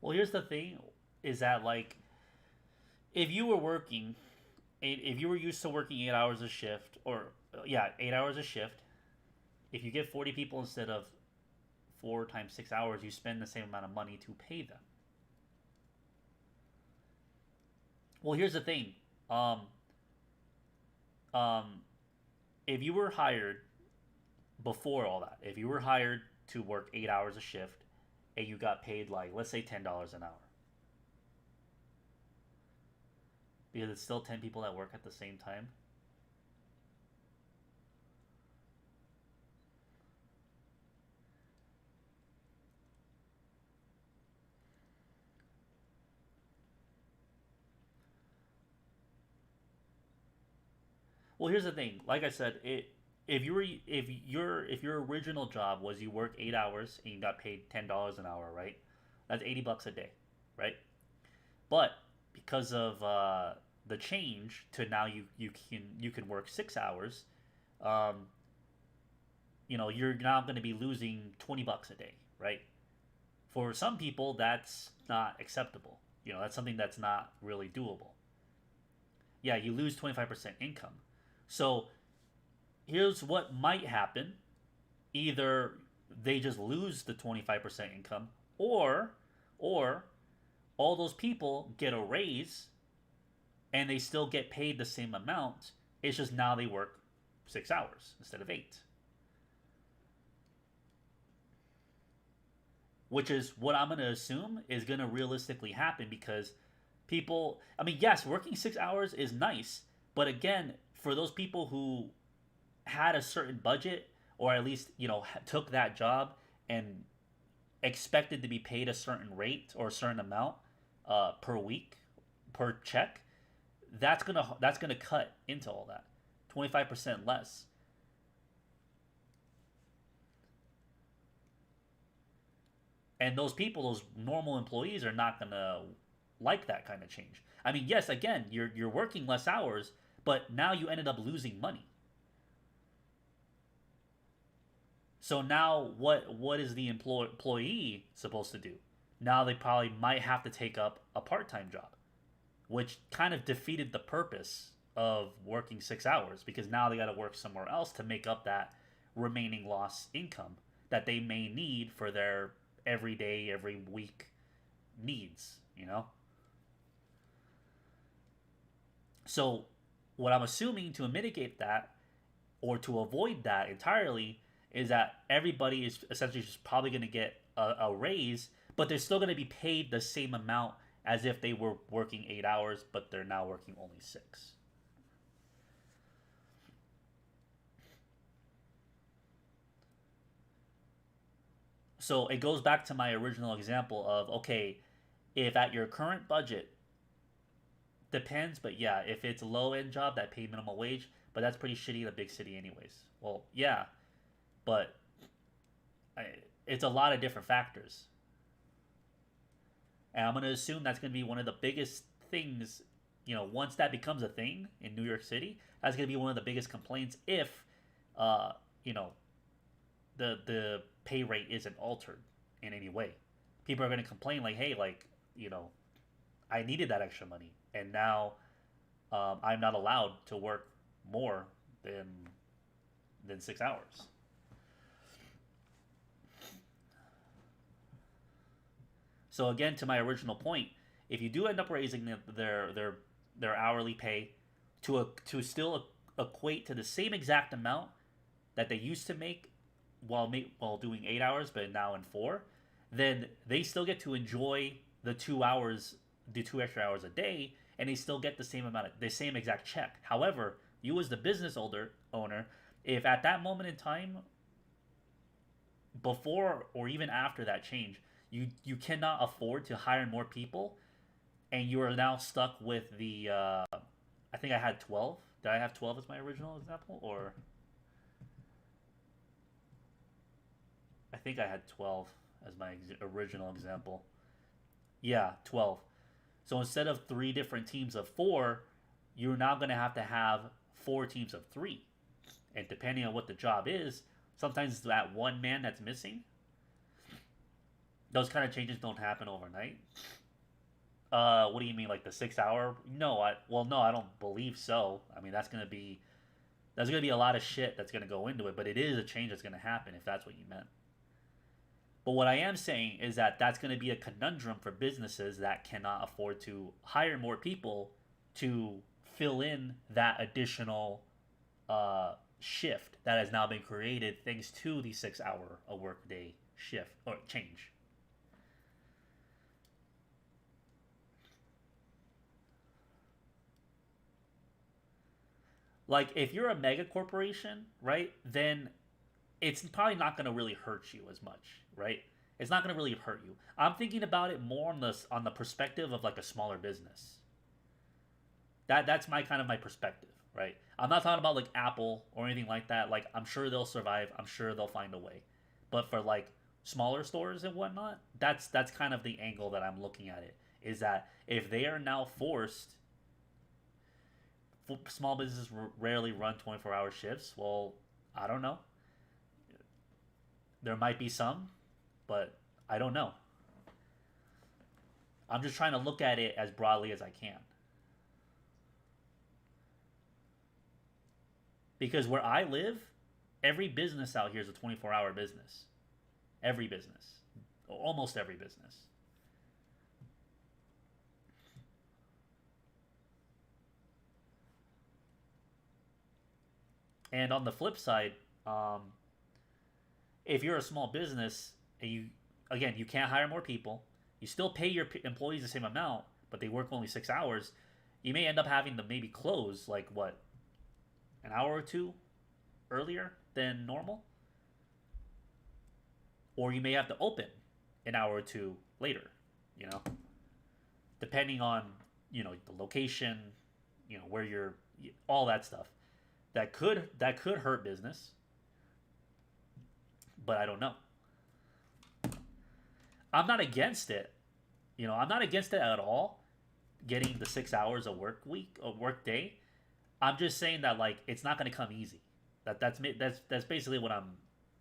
Well, here's the thing is that, like, if you were working, if you were used to working 8 hours a shift, or, yeah, 8 hours a shift, if you get 40 people instead of 4 times 6 hours, you spend the same amount of money to pay them. Well, here's the thing. Um, um, if you were hired before all that, if you were hired to work 8 hours a shift and you got paid, like, let's say $10 an hour, because it's still 10 people that work at the same time. Well, here's the thing. Like I said, if your original job was you work 8 hours and you got paid $10 an hour, right? That's $80 a day, right? But because of the change to now you can work 6 hours, um, you're now going to be losing $20 a day, right? For some people, that's not acceptable. That's something that's not really doable. Yeah, you lose 25% income. So here's what might happen: either they just lose the 25% income, or or all those people get a raise and they still get paid the same amount. It's just now they work 6 hours instead of 8, which is what I'm going to assume is going to realistically happen, because people, I mean, yes, working 6 hours is nice, but again, for those people who had a certain budget, or at least, took that job and expected to be paid a certain rate or a certain amount per week, per check, that's gonna cut into all that. 25% less. And those people, those normal employees, are not gonna like that kind of change. I mean, yes, again, you're working less hours, but now you ended up losing money. So now what is the employee supposed to do? Now they probably might have to take up a part-time job, which kind of defeated the purpose of working 6 hours because now they got to work somewhere else to make up that remaining lost income that they may need for their everyday, every week needs, you know? So, what I'm assuming to mitigate that or to avoid that entirely is that everybody is essentially just probably going to get a raise, but they're still going to be paid the same amount as if they were working 8 hours, but they're now working only six. So it goes back to my original example of okay, if at your current budget, depends, but yeah, if it's a low end job that pay minimum wage, but that's pretty shitty in a big city anyways. Well, yeah, but I, it's a lot of different factors, and I'm gonna assume that's gonna be one of the biggest things. Once that becomes a thing in New York City, that's gonna be one of the biggest complaints if, uh, you know, the pay rate isn't altered in any way. People are gonna complain like, hey, like I needed that extra money, and now I'm not allowed to work more than 6 hours. So again, to my original point, if you do end up raising their hourly pay to still equate to the same exact amount that they used to make while doing 8 hours, but now in four, then they still get to enjoy the 2 hours, the 2 extra hours a day, and they still get the same amount of the same exact check. However, you as the business owner, if at that moment in time, before or even after that change, you cannot afford to hire more people, and you are now stuck with the. I think I had 12. Did I have 12 as my original example, or I think I had 12 as my original example? Yeah, 12. So instead of three different teams of four, you're now going to have four teams of three. And depending on what the job is, sometimes it's that one man that's missing. Those kind of changes don't happen overnight. What do you mean, like the 6 hour? No, no, I don't believe so. I mean, that's gonna be a lot of shit that's gonna go into it, but it is a change that's gonna happen if that's what you meant. But what I am saying is that that's going to be a conundrum for businesses that cannot afford to hire more people to fill in that additional shift that has now been created thanks to the 6 hour a workday shift or change. Like if you're a mega corporation, right, then it's probably not going to really hurt you as much, right? It's not going to really hurt you. I'm thinking about it more on the perspective of like a smaller business. That's my kind of my perspective, right? I'm not talking about like Apple or anything like that. Like I'm sure they'll survive. I'm sure they'll find a way. But for like smaller stores and whatnot, that's kind of the angle that I'm looking at it. Is that if they are now forced, small businesses rarely run 24-hour shifts. Well, I don't know. There might be some, but I don't know. I'm just trying to look at it as broadly as I can. Because where I live, every business out here is a 24-hour business. Every business. Almost every business. And on the flip side, if you're a small business and you can't hire more people, you still pay your employees the same amount, but they work only 6 hours, you may end up having to maybe close like what, an hour or two earlier than normal, or you may have to open an hour or two later. You know, depending on the location, where you're, all that stuff. That could hurt business, but I don't know. I'm not against it. I'm not against it at all. Getting the 6 hours a work day. I'm just saying that like it's not going to come easy. That's basically what I'm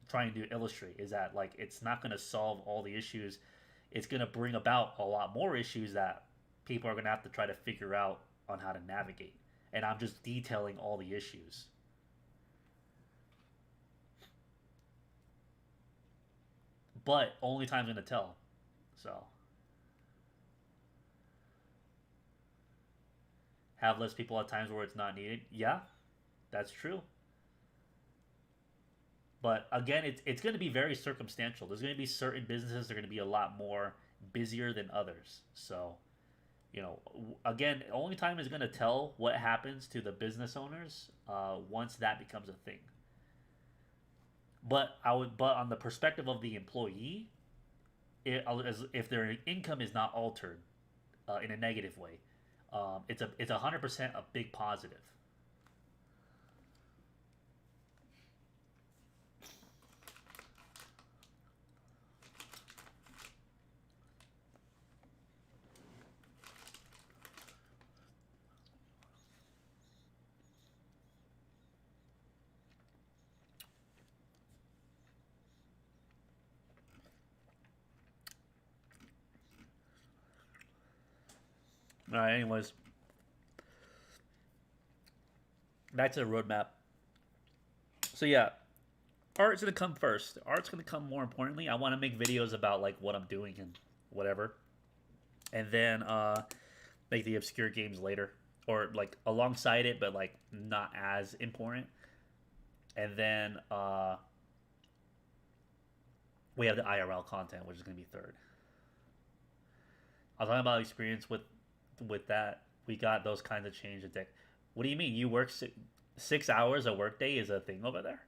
trying to illustrate is that like it's not going to solve all the issues. It's going to bring about a lot more issues that people are going to have to try to figure out on how to navigate. And I'm just detailing all the issues. But only time's going to tell. So have less people at times where it's not needed. Yeah, that's true. But again, it's going to be very circumstantial. There's going to be certain businesses that are going to be a lot more busier than others. So, again, only time is going to tell what happens to the business owners once that becomes a thing. But on the perspective of the employee, if their income is not altered in a negative way, it's 100% a big positive. All right. Anyways, back to the roadmap. So yeah, art's gonna come first. Art's gonna come more importantly. I want to make videos about like what I'm doing and whatever, and then make the obscure games later, or like alongside it, but like not as important. And then we have the IRL content, which is gonna be third. I was talking about experience with that. We got those kinds of change in tech. What do you mean? You work 6 hours a workday is a thing over there?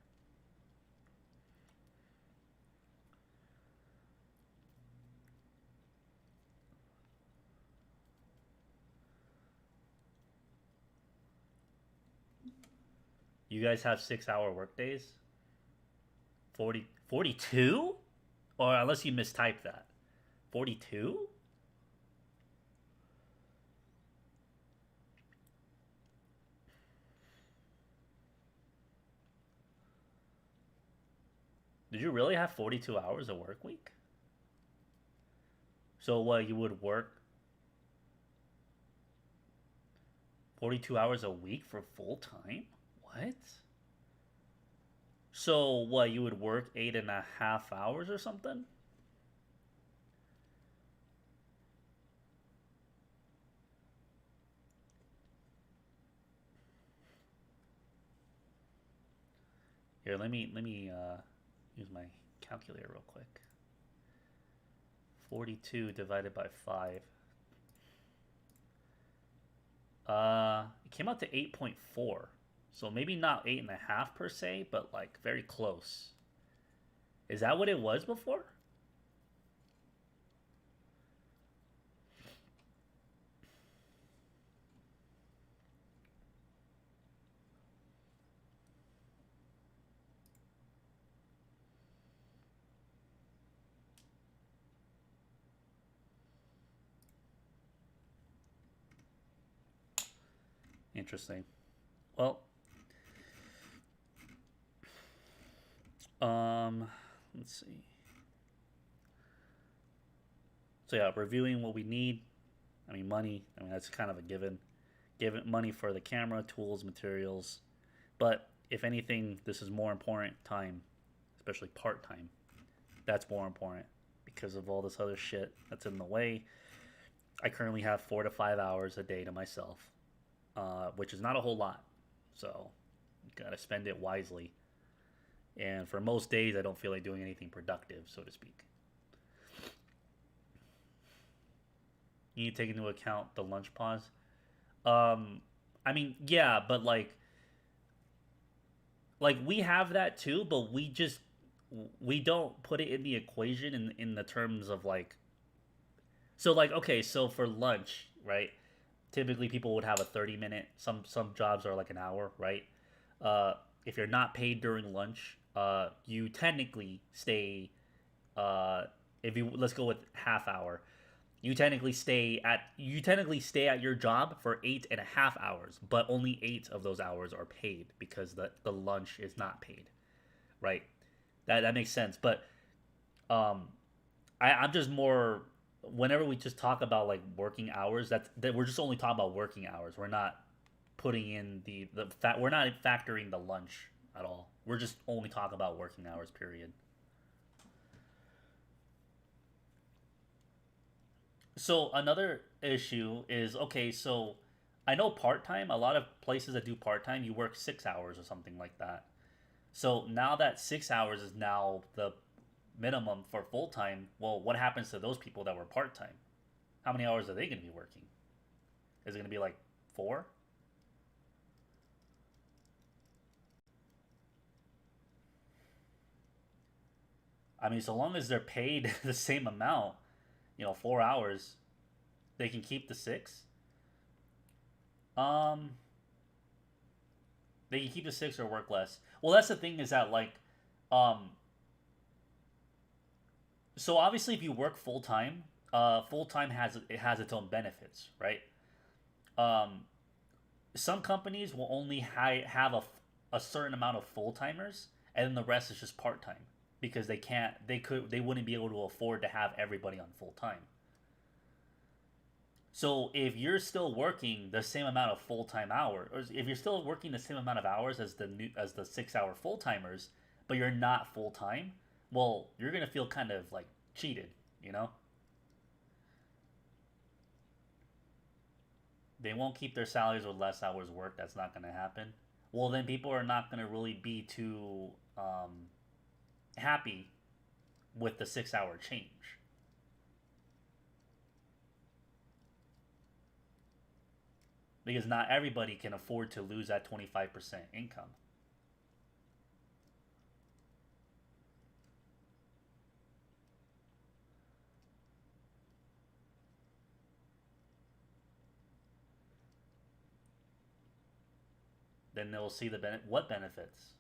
You guys have 6 hour workdays? 42? Or unless you mistyped that. 42? Did you really have 42 hours a work week? So what, you would work 42 hours a week for full time? What? So what, you would work 8.5 hours or something? Here, let me use my calculator real quick. 42 divided by 5. It came out to 8.4. So maybe not 8.5 per se, but like very close. Is that what it was before? Interesting. Well, um, let's see. So yeah, reviewing what we need. I mean, money. I mean, that's kind of a given. Give money for the camera, tools, materials. But if anything, this is more important. Time, especially part time. That's more important because of all this other shit that's in the way. I currently have 4 to 5 hours a day to myself, which is not a whole lot. So, gotta spend it wisely. And for most days, I don't feel like doing anything productive, so to speak. You need to take into account the lunch pause. Um, I mean, yeah, but like we have that too, but we don't put it in the equation in the terms of like so like okay, so for lunch, right? Typically people would have a 30 minute. Some jobs are like an hour, right? If you're not paid during lunch, you technically stay. If you let's go with half hour, you technically stay at your job for 8.5 hours, but only 8 of those hours are paid because the lunch is not paid, right? That makes sense. But um, I'm just more whenever we just talk about like working hours, that we're just only talking about working hours. We're not putting in the fat. We're not factoring the lunch at all. We're just only talking about working hours. Period. So another issue is okay. So I know part time. A lot of places that do part time, you work 6 hours or something like that. So now that 6 hours is now the minimum for full time, well, what happens to those people that were part time? How many hours are they going to be working? Is it going to be like four? I mean, so long as they're paid the same amount, 4 hours, they can keep the six. Um, they can keep the six or work less. Well, that's the thing is that like, um, so obviously if you work full time has its own benefits, right? Um, some companies will only have a certain amount of full timers, and then the rest is just part time because they wouldn't be able to afford to have everybody on full time. So if you're still working the same amount of full time hours, or if you're still working the same amount of hours as the 6 hour full timers, but you're not full time, well, you're gonna feel kind of like cheated, you know. They won't keep their salaries with less hours worked. That's not gonna happen. Well, then people are not gonna really be too happy with the 6 hour change because not everybody can afford to lose that 25% income. Then they'll see what benefits.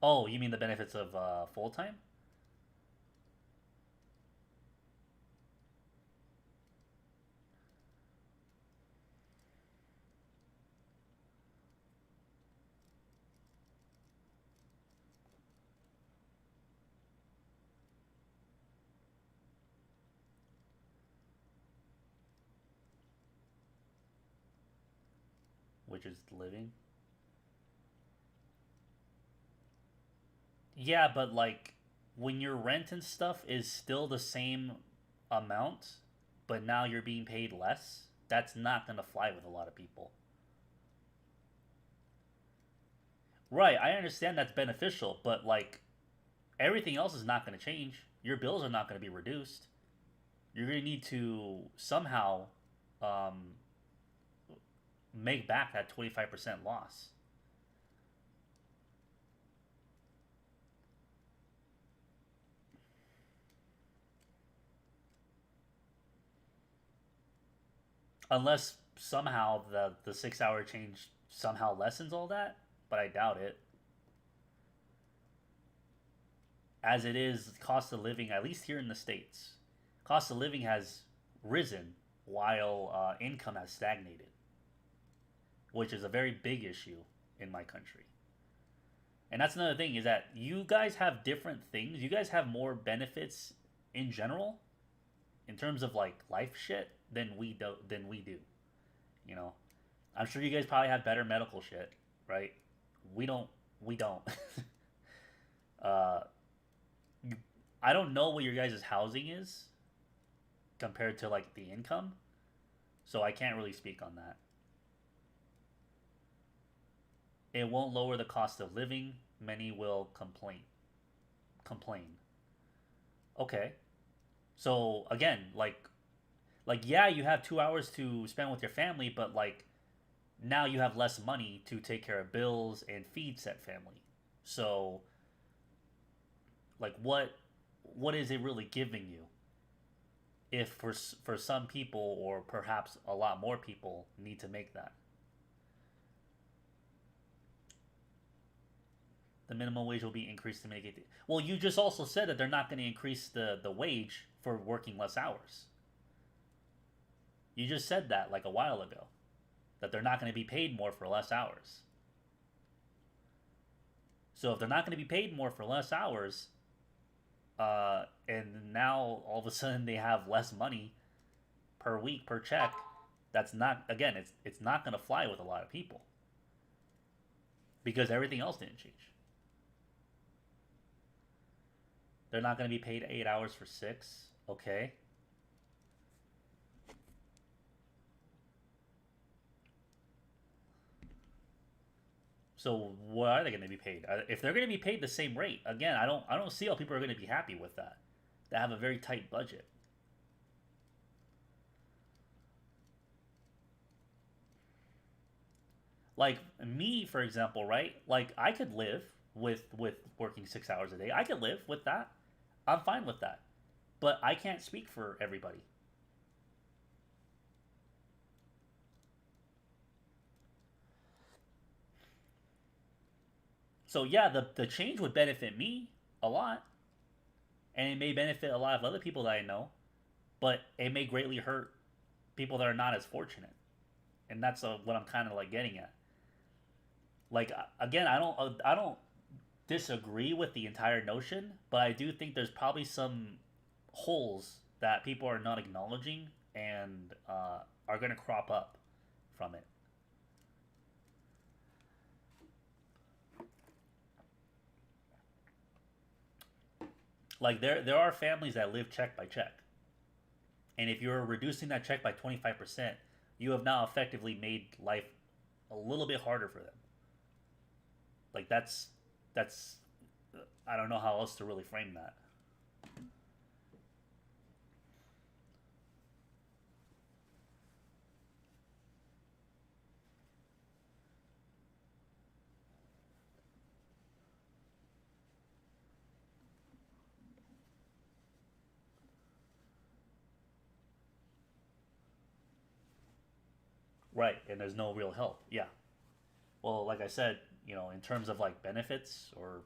Oh, you mean the benefits of full time, which is living? Yeah, but like when your rent and stuff is still the same amount, but now you're being paid less, that's not gonna fly with a lot of people. Right, I understand that's beneficial, but like everything else is not gonna change. Your bills are not gonna be reduced. You're gonna need to somehow um, make back that 25% loss. Unless somehow the 6 hour change somehow lessens all that, but I doubt it. As it is, cost of living, at least here in the states, cost of living has risen while income has stagnated, which is a very big issue in my country. And that's another thing is that you guys have different things. You guys have more benefits in general in terms of like life shit than we do. You know, I'm sure you guys probably have better medical shit, right? We don't. We don't. uh, I don't know what your guys' housing is compared to like the income, so I can't really speak on that. It won't lower the cost of living. Many will complain. Okay. So again, like yeah, you have 2 hours to spend with your family, but like now you have less money to take care of bills and feed said family. So like what is it really giving you if for some people or perhaps a lot more people need to make that? The minimum wage will be increased to mitigate the. Well, you just also said that they're not going to increase the wage for working less hours. You just said that like a while ago, that they're not going to be paid more for less hours. So if they're not going to be paid more for less hours, and now all of a sudden they have less money per week per check, that's not, again, it's not going to fly with a lot of people because everything else didn't change. They're not going to be paid 8 hours for 6. Okay. So what are they going to be paid? If they're going to be paid the same rate, again, I don't see how people are going to be happy with that. They have a very tight budget. Like me, for example, right? Like I could live with working 6 hours a day. I could live with that. I'm fine with that. But I can't speak for everybody. So yeah, the change would benefit me a lot, and it may benefit a lot of other people that I know, but it may greatly hurt people that are not as fortunate, and that's what I'm kind of like getting at. Like again, I don't disagree with the entire notion, but I do think there's probably some holes that people are not acknowledging and are going to crop up from it. Like there are families that live check by check, and if you're reducing that check by 25%, you have now effectively made life a little bit harder for them. Like that's I don't know how else to really frame that. Right, and there's no real help. Yeah. Well, like I said, in terms of like benefits or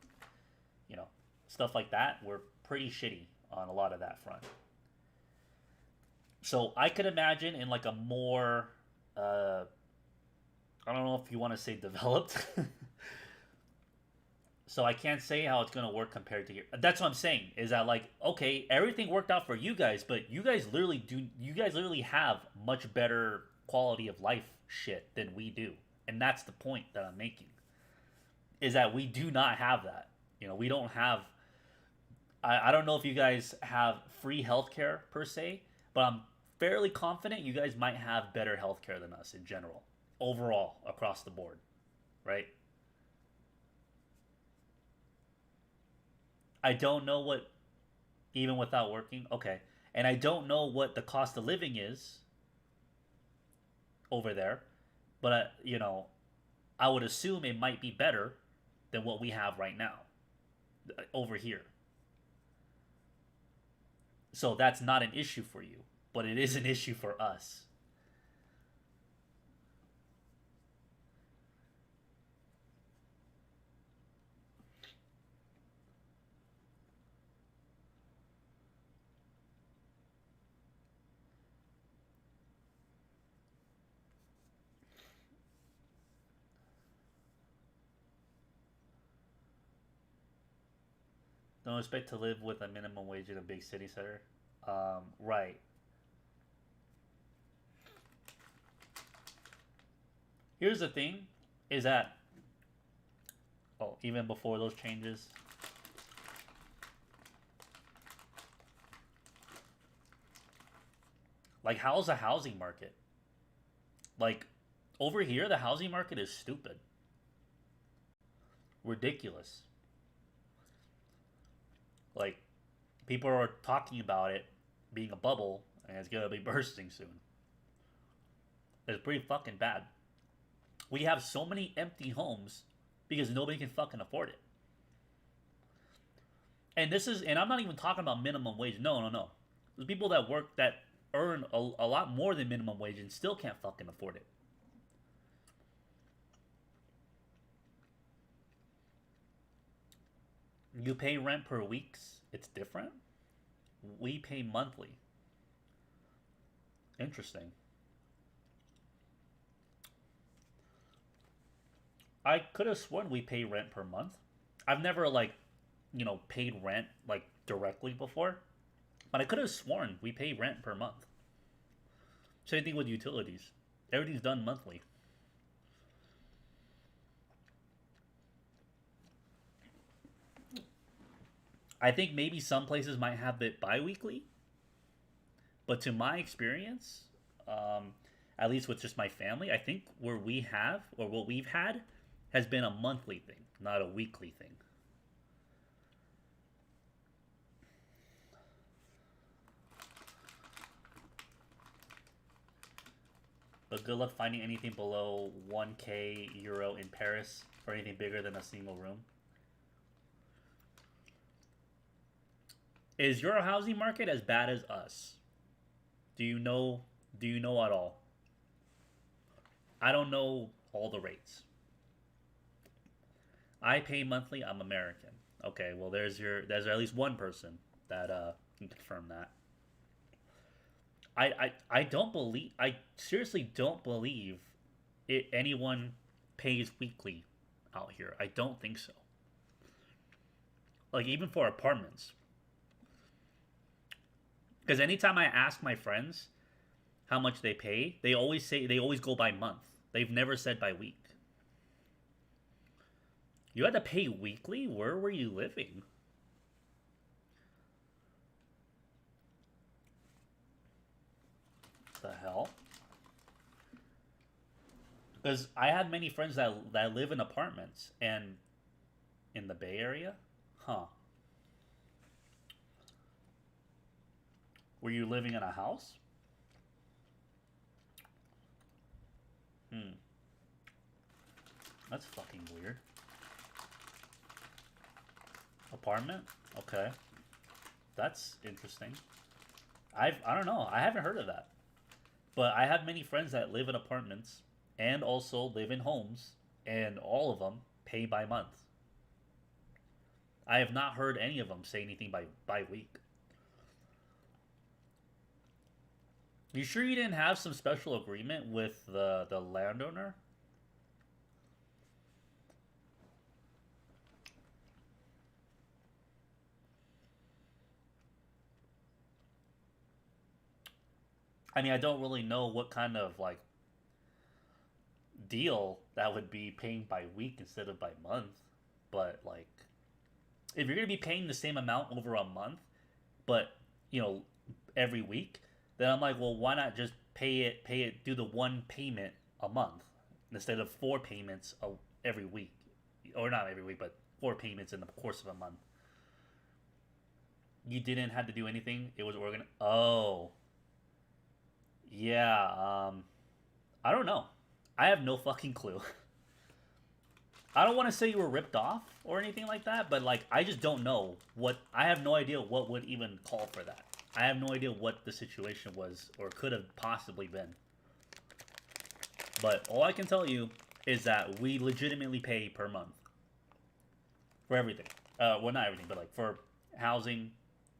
you know stuff like that, we're pretty shitty on a lot of that front. So I could imagine in like a more I don't know if you want to say developed. So I can't say how it's gonna work compared to here. That's what I'm saying. Is that like okay, everything worked out for you guys, but you guys literally do. You guys literally have much better quality of life shit than we do, and that's the point that I'm making. Is that we do not have that. We don't have. I don't know if you guys have free healthcare per se, but I'm fairly confident you guys might have better healthcare than us in general, overall across the board, right? I don't know what even without working. Okay. And I don't know what the cost of living is over there, but I would assume it might be better than what we have right now over here. So that's not an issue for you, but it is an issue for us. Don't expect to live with a minimum wage in a big city center. Right. Here's the thing, is that even before those changes, like how's the housing market? Like over here, the housing market is stupid, ridiculous. Like people are talking about it being a bubble and it's gonna be bursting soon. It's pretty fucking bad. We have so many empty homes because nobody can fucking afford it. And I'm not even talking about minimum wage. No, no, no. There's people that work that earn a lot more than minimum wage and still can't fucking afford it. You pay rent per weeks. It's different. We pay monthly. Interesting. I could have sworn we pay rent per month. I've never paid rent like directly before, but I could have sworn we pay rent per month. Same thing with utilities. Everything's done monthly. I think maybe some places might have it bi-weekly, but to my experience, um, at least with just my family, I think where we have or what we've had has been a monthly thing, not a weekly thing. But good luck finding anything below 1k euro in Paris or anything bigger than a single room. Is your housing market as bad as us? Do you know? Do you know at all? I don't know all the rates. I pay monthly. I'm American. Okay, well there's at least one person that can confirm that. I don't believe I seriously don't believe anyone pays weekly out here. I don't think so. Like even for apartments, because anytime I ask my friends how much they pay, they always go by month. They've never said by week. You had to pay weekly? Where were you living? The hell? Because I had many friends that live in apartments and in the Bay Area. Huh. Were you living in a house? Hmm. That's fucking weird. Apartment? Okay. That's interesting. I don't know. I haven't heard of that. But I have many friends that live in apartments and also live in homes, and all of them pay by month. I have not heard any of them say anything by week. You sure you didn't have some special agreement with the landowner? I mean, I don't really know what kind of like deal that would be paying by week instead of by month, but like if you're gonna be paying the same amount over a month, but you know every week, then I'm like, well, why not just do the one payment a month instead of four payments every week, or not every week, but four payments in the course of a month. You didn't have to do anything. It was organ. Oh, yeah. I don't know. I have no fucking clue. I don't want to say you were ripped off or anything like that, but like I just don't know what. I have no idea what would even call for that. I have no idea what the situation was or could have possibly been. But all I can tell you is that we legitimately pay per month for everything. Well, not everything, but like for housing,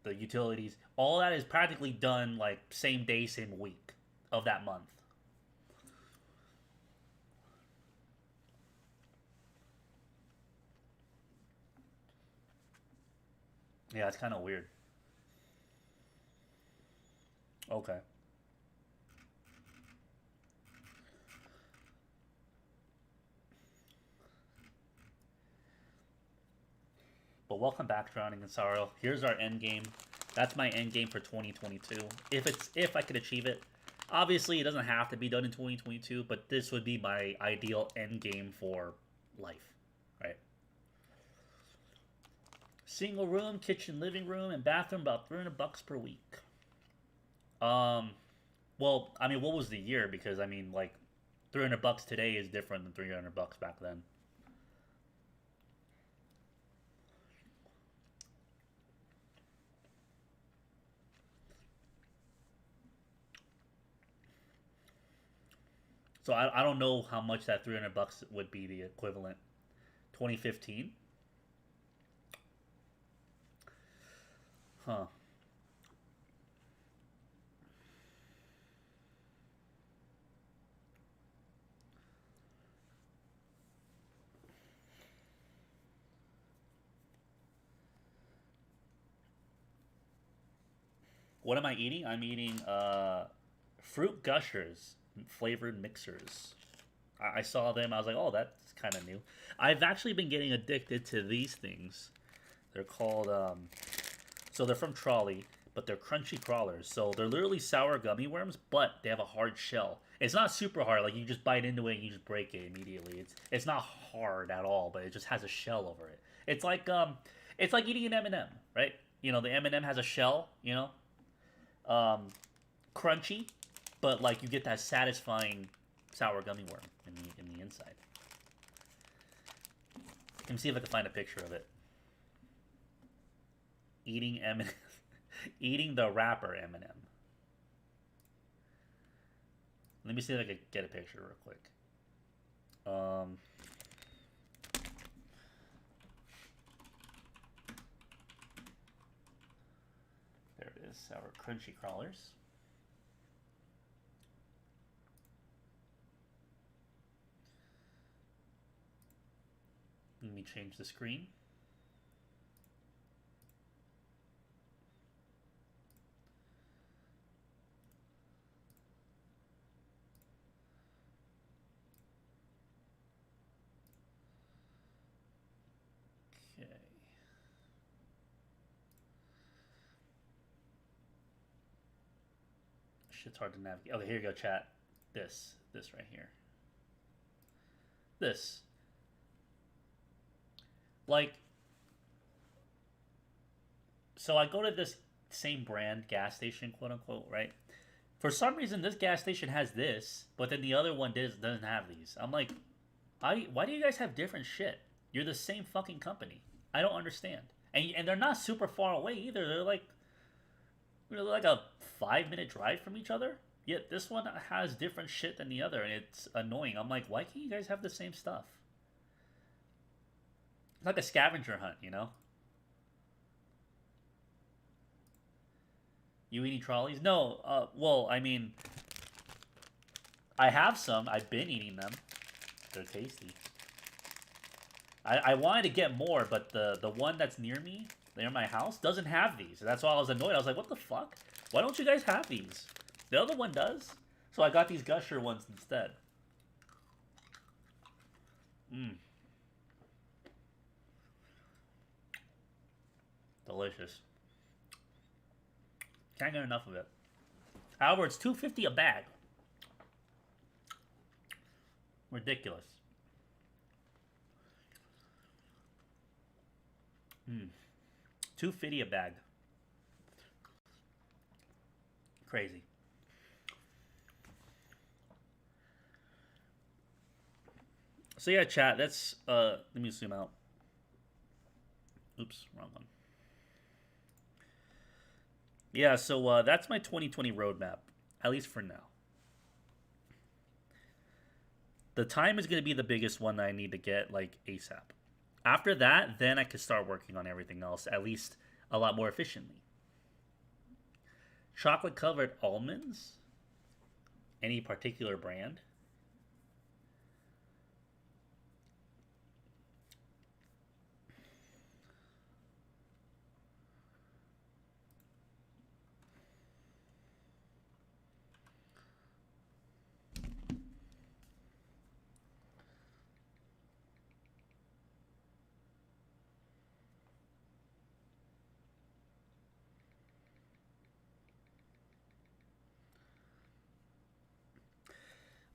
the utilities, all that is practically done like same day, same week of that month. Yeah, it's kind of weird. Okay. But welcome back, Drowning in Sorrow. Here's our end game. That's my end game for 2022. If I could achieve it. Obviously, it doesn't have to be done in 2022, but this would be my ideal end game for life, right? Single room, kitchen, living room, and bathroom, about $300 per week. Um, well, I mean, what was the year? Because I mean, like, $300 today is different than $300 back then. So I don't know how much that $300 would be the equivalent. 2015. Huh. What am I eating? I'm eating fruit gushers, flavored mixers. I saw them. I was like, oh, that's kind of new. I've actually been getting addicted to these things. They're called so they're from Trolley, but they're crunchy crawlers. So they're literally sour gummy worms, but they have a hard shell. It's not super hard. Like you just bite into it and you just break it immediately. It's not hard at all, but it just has a shell over it. It's like eating an M&M, right? You know, the M&M has a shell. You know, crunchy, but like you get that satisfying sour gummy worm in the inside. Let me see if I can find a picture of it. Eating M&M, eating the wrapper M&M. Let me see if I can get a picture real quick. There it is, sour crunchy crawlers. Let me change the screen. Okay. Shit's hard to navigate. Okay, here you go, chat. This right here. This. Like, so I go to this same brand gas station, quote unquote, right? For some reason, this gas station has this, but then the other one doesn't have these. I'm like, why do you guys have different shit? You're the same fucking company. I don't understand. And they're not super far away either. They're like a 5-minute drive from each other. Yet this one has different shit than the other, and it's annoying. I'm like, why can't you guys have the same stuff? It's like a scavenger hunt, you know? You eating trolleys? No. Well, I mean, I have some. I've been eating them. They're tasty. I wanted to get more, but the one that's near me, near my house, doesn't have these. That's why I was annoyed. I was like, what the fuck? Why don't you guys have these? The other one does. So I got these gusher ones instead. Mmm. Delicious. Can't get enough of it. However, it's $2.50 a bag. Ridiculous. $2.50 a bag. Crazy. So yeah, chat. That's let me zoom out. Oops, wrong one. Yeah, so that's my 2020 roadmap, at least for now. The time is going to be the biggest one that I need to get, like, ASAP. After that, then I can start working on everything else, at least a lot more efficiently. Chocolate covered almonds? Any particular brand?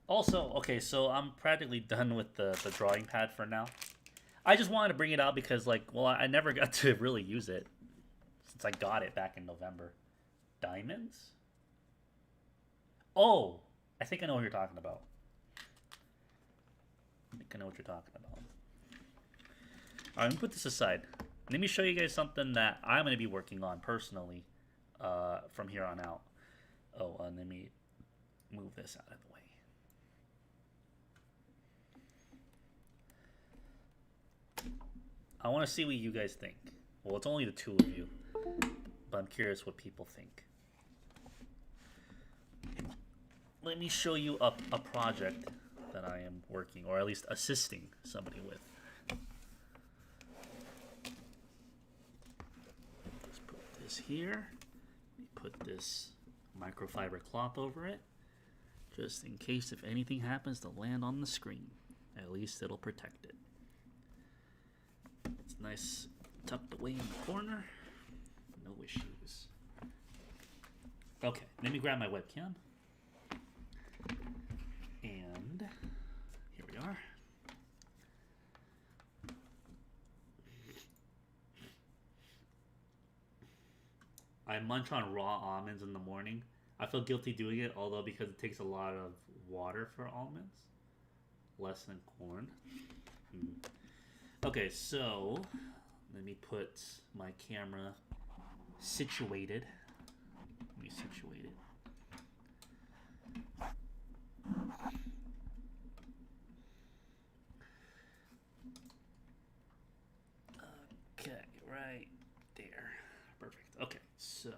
Also, okay, so I'm practically done with the drawing pad for now. I just wanted to bring it out because, like, well, I never got to really use it since I got it back in November. Diamonds? Oh, I think I know what you're talking about. I think I know what you're talking about. All right, let me put this aside. Let me show you guys something that I'm going to be working on personally from here on out. Oh, and let me move this out of the way. I want to see what you guys think. Well, it's only the two of you, but I'm curious what people think. Let me show you a project that I am working, or at least assisting somebody with. Let's put this here. Put this microfiber cloth over it, just in case if anything happens to land on the screen. At least it'll protect it. It's nice tucked away in the corner. No issues. Okay, let me grab my webcam. And here we are. I munch on raw almonds in the morning. I feel guilty doing it, although because it takes a lot of water for almonds. Less than corn. Okay, so let me put my camera situated. Let me situate it. Okay, right there. Perfect. Okay, so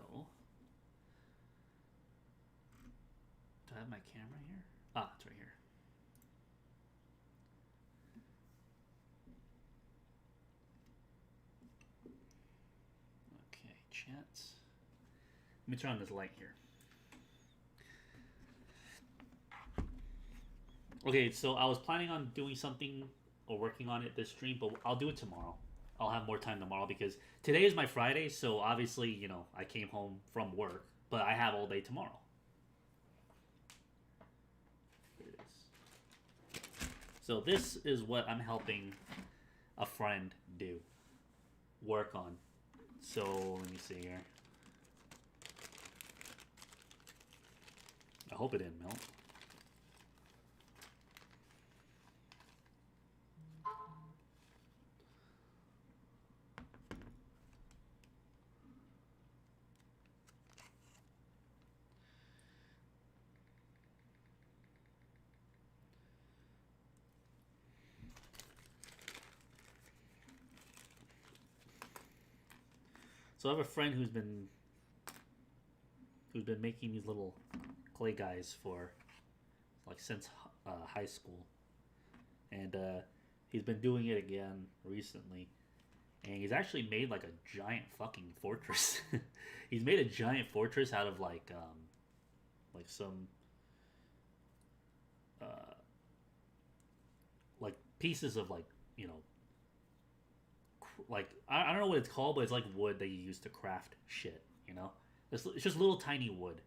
do I have my camera here? Ah, it's right here. Okay, chats. Let me turn on this light here. Okay, so I was planning on doing something or working on it this stream, but I'll do it tomorrow. I'll have more time tomorrow because today is my Friday, so obviously, you know, I came home from work, but I have all day tomorrow. Here it is. So this is what I'm helping a friend do, work on. So let me see here. I hope it didn't melt. So I have a friend who's been making these little clay guys for like since high school, and he's been doing it again recently, and he's actually made like a giant fucking fortress. He's made a giant fortress out of like some like pieces of like, you know, like I don't know what it's called, but it's like wood that you use to craft shit. You know, it's just little tiny wood.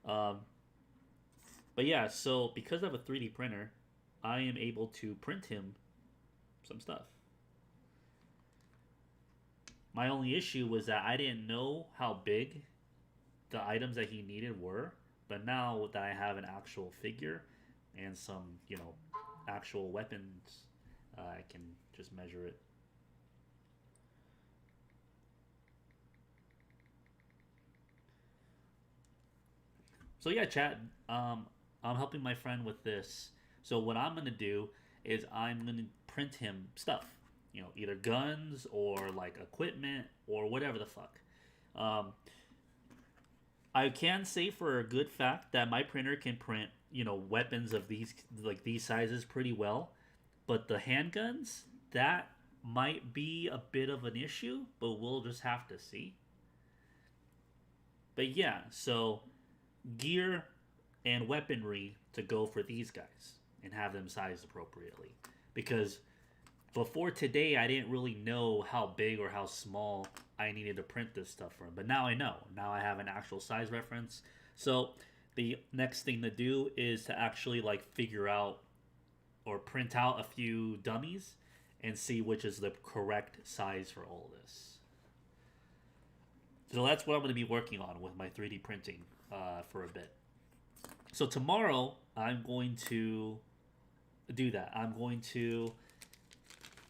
But yeah, so because I have a 3D printer, I am able to print him some stuff. My only issue was that I didn't know how big the items that he needed were, but now that I have an actual figure and some, you know, actual weapons, I can just measure it. So yeah, chat. I'm helping my friend with this. So what I'm gonna do is I'm gonna print him stuff. You know, either guns or like equipment or whatever the fuck. I can say for a good fact that my printer can print, you know, weapons of these sizes pretty well, but the handguns, that might be a bit of an issue, but we'll just have to see. But yeah, so gear and weaponry to go for these guys and have them sized appropriately. Because before today, I didn't really know how big or how small I needed to print this stuff from. But now I know. Now I have an actual size reference. So the next thing to do is to actually like figure out or print out a few dummies and see which is the correct size for all this. So that's what I'm going to be working on with my 3D printing for a bit. So tomorrow I'm going to do that. I'm going to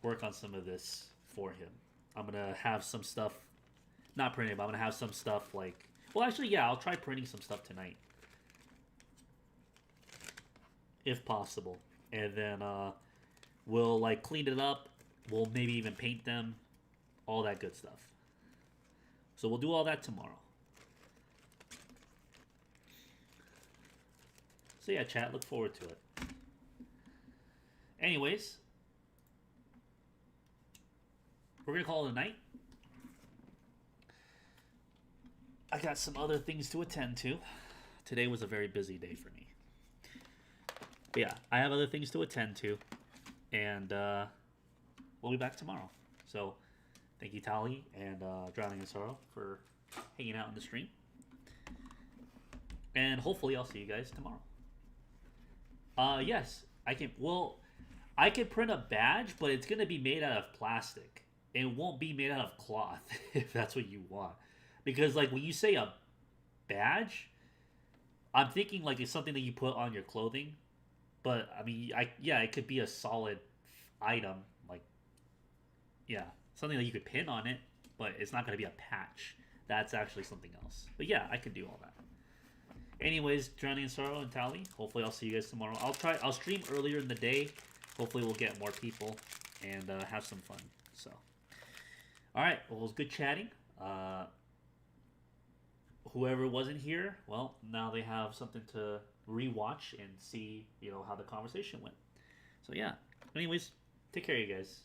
work on some of this for him. I'm going to have some stuff, not printed, but I'm going to have some stuff like, well actually yeah, I'll try printing some stuff tonight. If possible. And then we'll like clean it up. We'll maybe even paint them. All that good stuff. So we'll do all that tomorrow. So yeah, chat, look forward to it. Anyways, we're going to call it a night. I got some other things to attend to. Today was a very busy day for me. But yeah, I have other things to attend to. And we'll be back tomorrow. So thank you, Tali and Drowning in Sorrow, for hanging out in the stream. And hopefully I'll see you guys tomorrow. Yes, I can. Well, I can print a badge, but it's going to be made out of plastic. It won't be made out of cloth, if that's what you want. Because, like, when you say a badge, I'm thinking, like, it's something that you put on your clothing. But, I mean, it could be a solid item. Like, yeah, something that you could pin on it. But it's not going to be a patch. That's actually something else. But, yeah, I could do all that. Anyways, Drowning in Sorrow and Tally, hopefully I'll see you guys tomorrow. I'll stream earlier in the day. Hopefully we'll get more people and have some fun. So, alright, well, it was good chatting. Whoever wasn't here, well, now they have something to rewatch and see, how the conversation went. So yeah. Anyways, take care, you guys.